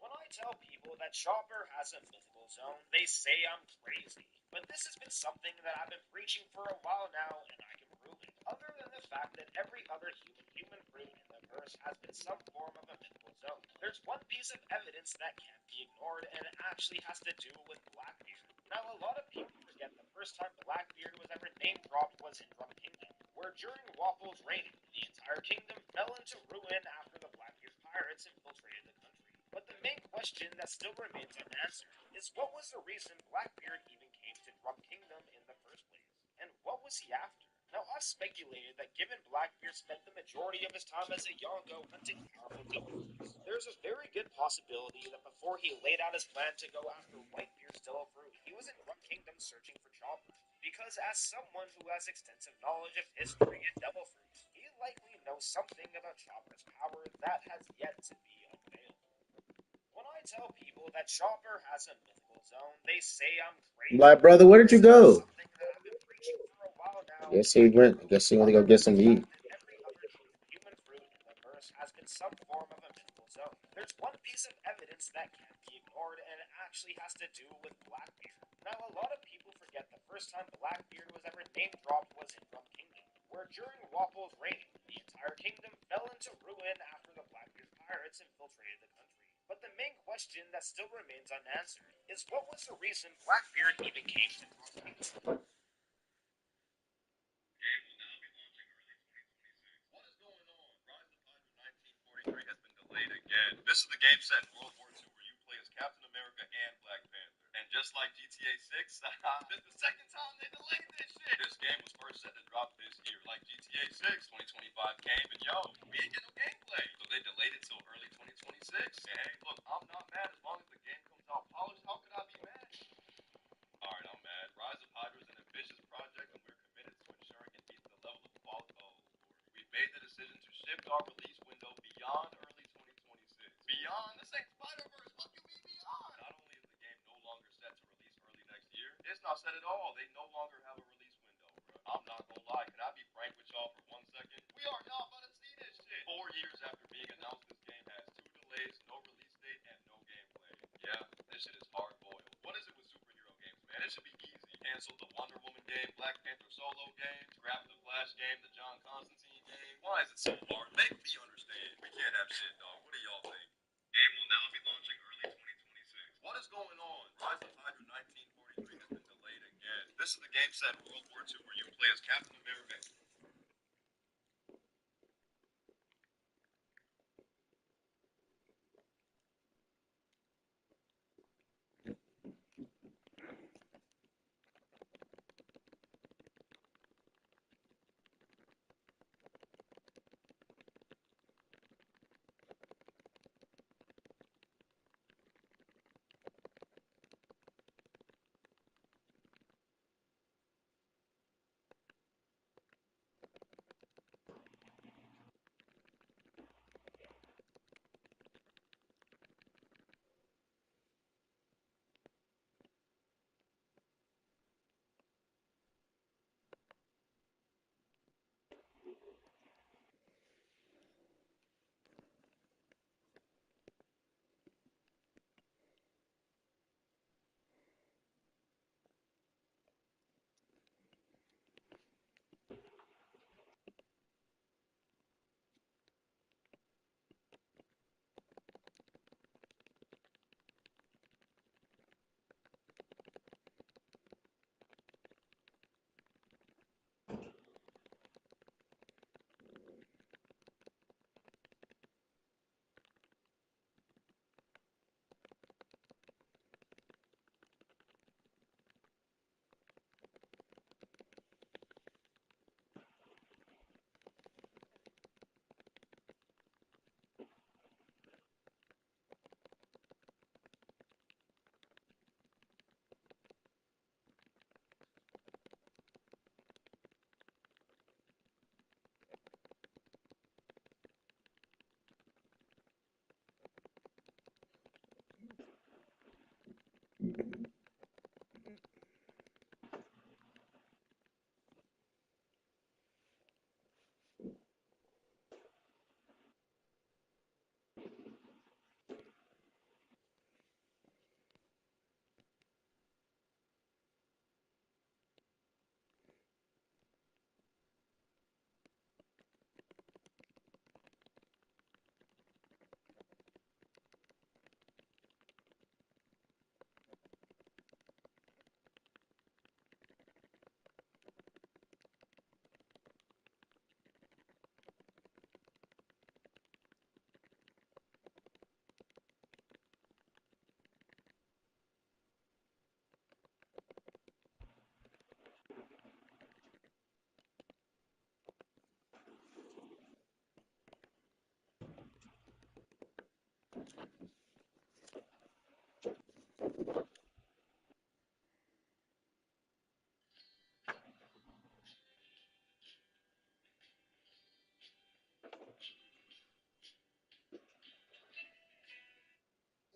When I tell people that Chopper has a mythical zone, they say I'm crazy. But this has been something that I've been preaching for a while now, and I can prove it. Other than the fact that every other human fruit in the verse has been some form of a mythical zone. There's one piece of evidence that can't be ignored, and it actually has to do with Blackbeard. Now, a lot of people forget the first time Blackbeard was ever name dropped was in Drum Kingdom, where during Waffle's reign, the entire kingdom fell into ruin after the Blackbeard pirates infiltrated the country. But the main question that still remains unanswered is what was the reason Blackbeard even came to Drum Kingdom in the first place? And what was he after? Now, I've speculated that given Blackbeard spent the majority of his time as a Yonko hunting powerful devil fruits, there's a very good possibility that before he laid out his plan to go after Whitebeard's devil fruit, he was in Drum Kingdom searching for Chopper. Because as someone who has extensive knowledge of history and devil fruits, he likely knows something about Chopper's power that has yet to be unveiled. When I tell people that Chopper has a mythical zone, they say I'm crazy. Black brother, where did you This has been go? something that I've been preaching for a while now, Guess and he I can went. prove it. Guess he went to go Other get than some the meat. fact that every other human fruit in the verse has been some form of a mythical zone. There's one piece of evidence that can't be ignored, and it actually has to do with Blackbeard. Now, a lot of people forget the first time Blackbeard was ever name dropped was in Drum Kingdom, where during Waffle's reign, the entire kingdom fell into ruin after the Blackbeard pirates infiltrated the country. But the main question that still remains unanswered is what was the reason Blackbeard even came to Drum Kingdom? What is going on? Rise of Hydra 1943 has been delayed again. This is the game set in World War II where you play as Captain America and Black Panther. And just like GTA 6, this is the second time they delayed this shit. This game was first set to drop this year. Like GTA 6, 2025 came and yo, we ain't get no gameplay. So they delayed it till early 2026. And hey, look, I'm not mad as long as the game comes out polished. How could I be mad? Alright, I'm mad. Rise of Hydra is an ambitious project and we're committed to ensuring it meets the level of quality. Oh, Lord. We've made the decision to shift our release window beyond early 2026. Beyond? This at all. They no longer have a release window, bro. I'm not gonna lie. Can I be frank with y'all for 1 second? We are not about to see this shit. 4 years after being announced, this game has 2 delays, no release date, and no gameplay. Yeah, this shit is hard boiled. What is it with superhero games, man? It should be easy. Cancel the Wonder Woman game, Black Panther solo game, scrap the Flash game, the John Constantine game. Why is it so hard? Make me understand. We can't have shit, dog. What do y'all think? Game will now be launching early 2026. What is going on? Rise of Hydra 1943 has been delayed again. This is the game set in World War II where you play as Captain America.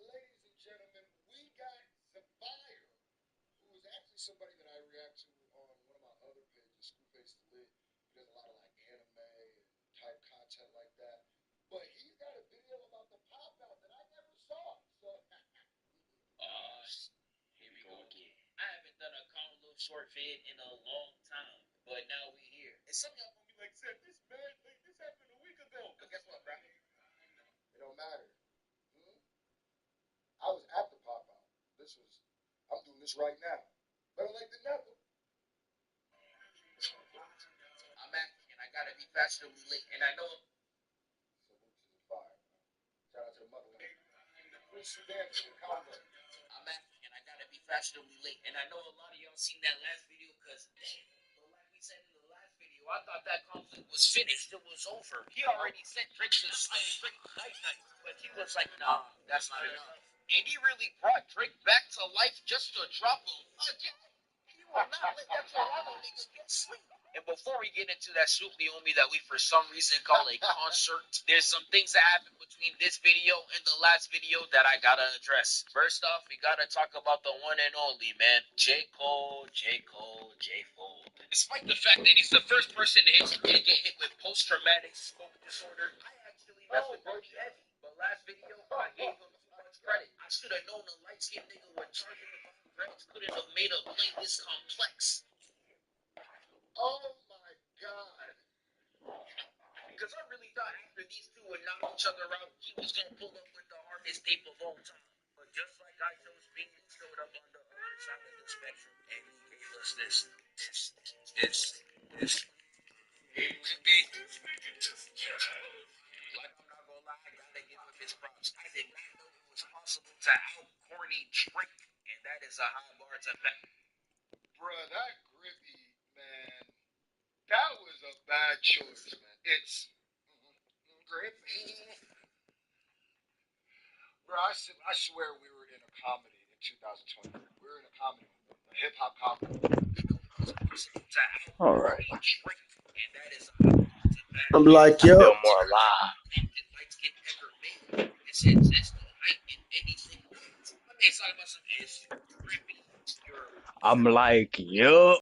Ladies and gentlemen, we got Zephyr, who is actually somebody that I react to on one of my other pages, Screwface Lit. He does a lot of like anime and type content like that. But he's got a video about the pop out that I never saw. So Here we go again. I haven't done a Call Little short vid in a long time, but now we here. And some of y'all gonna be like, "Seth, this man, like, this happened a week ago." But guess what, bro? it don't matter. I was at the pop out. I'm doing this right now. Better late than never. I'm African. I gotta be fashionably late, and I know. Salute to Zephyr. Shout out to the motherland. Free Sudan to the Congo. I'm African. I gotta be fashionably late, and I know a lot of y'all seen that last video because, like we said in the last video, I thought that conflict was finished. It was over. He already sent Drake to straight night, but he was like, "Nah, that's not enough." And he really brought Drake back to life just to drop him again. He will not let that Toronto nigga get sleep. And before we get into that Soup Leomi that we for some reason call a concert, there's some things that happened between between this video and the last video that I gotta address. First off, we gotta talk about the one and only, man. J. Cole. Despite the fact that he's the first person in history to get hit with post-traumatic smoke disorder, I actually messed with Brody heavy. But last video, I gave him too much credit. I should have known a light-skinned nigga with charging dreads couldn't have made a play this complex. Oh my God. Because I really thought after these two would knock each other out, he was gonna pull up with the hardest tape of all time. But just like I chose Bing, he showed up on the other side of the spectrum, and he gave us this. Like, I'm not gonna lie, I gotta give him his props. I did not know it was possible to out-corny Drake, and that is a high bar to back. Bruh, that Grippy, man, that was a bad choice, man. It's Grippy. Bro, I swear we were in a comedy in 2020. We were in a comedy, a hip hop comedy. All right. I'm like, I yo, feel more alive. I'm like, yup.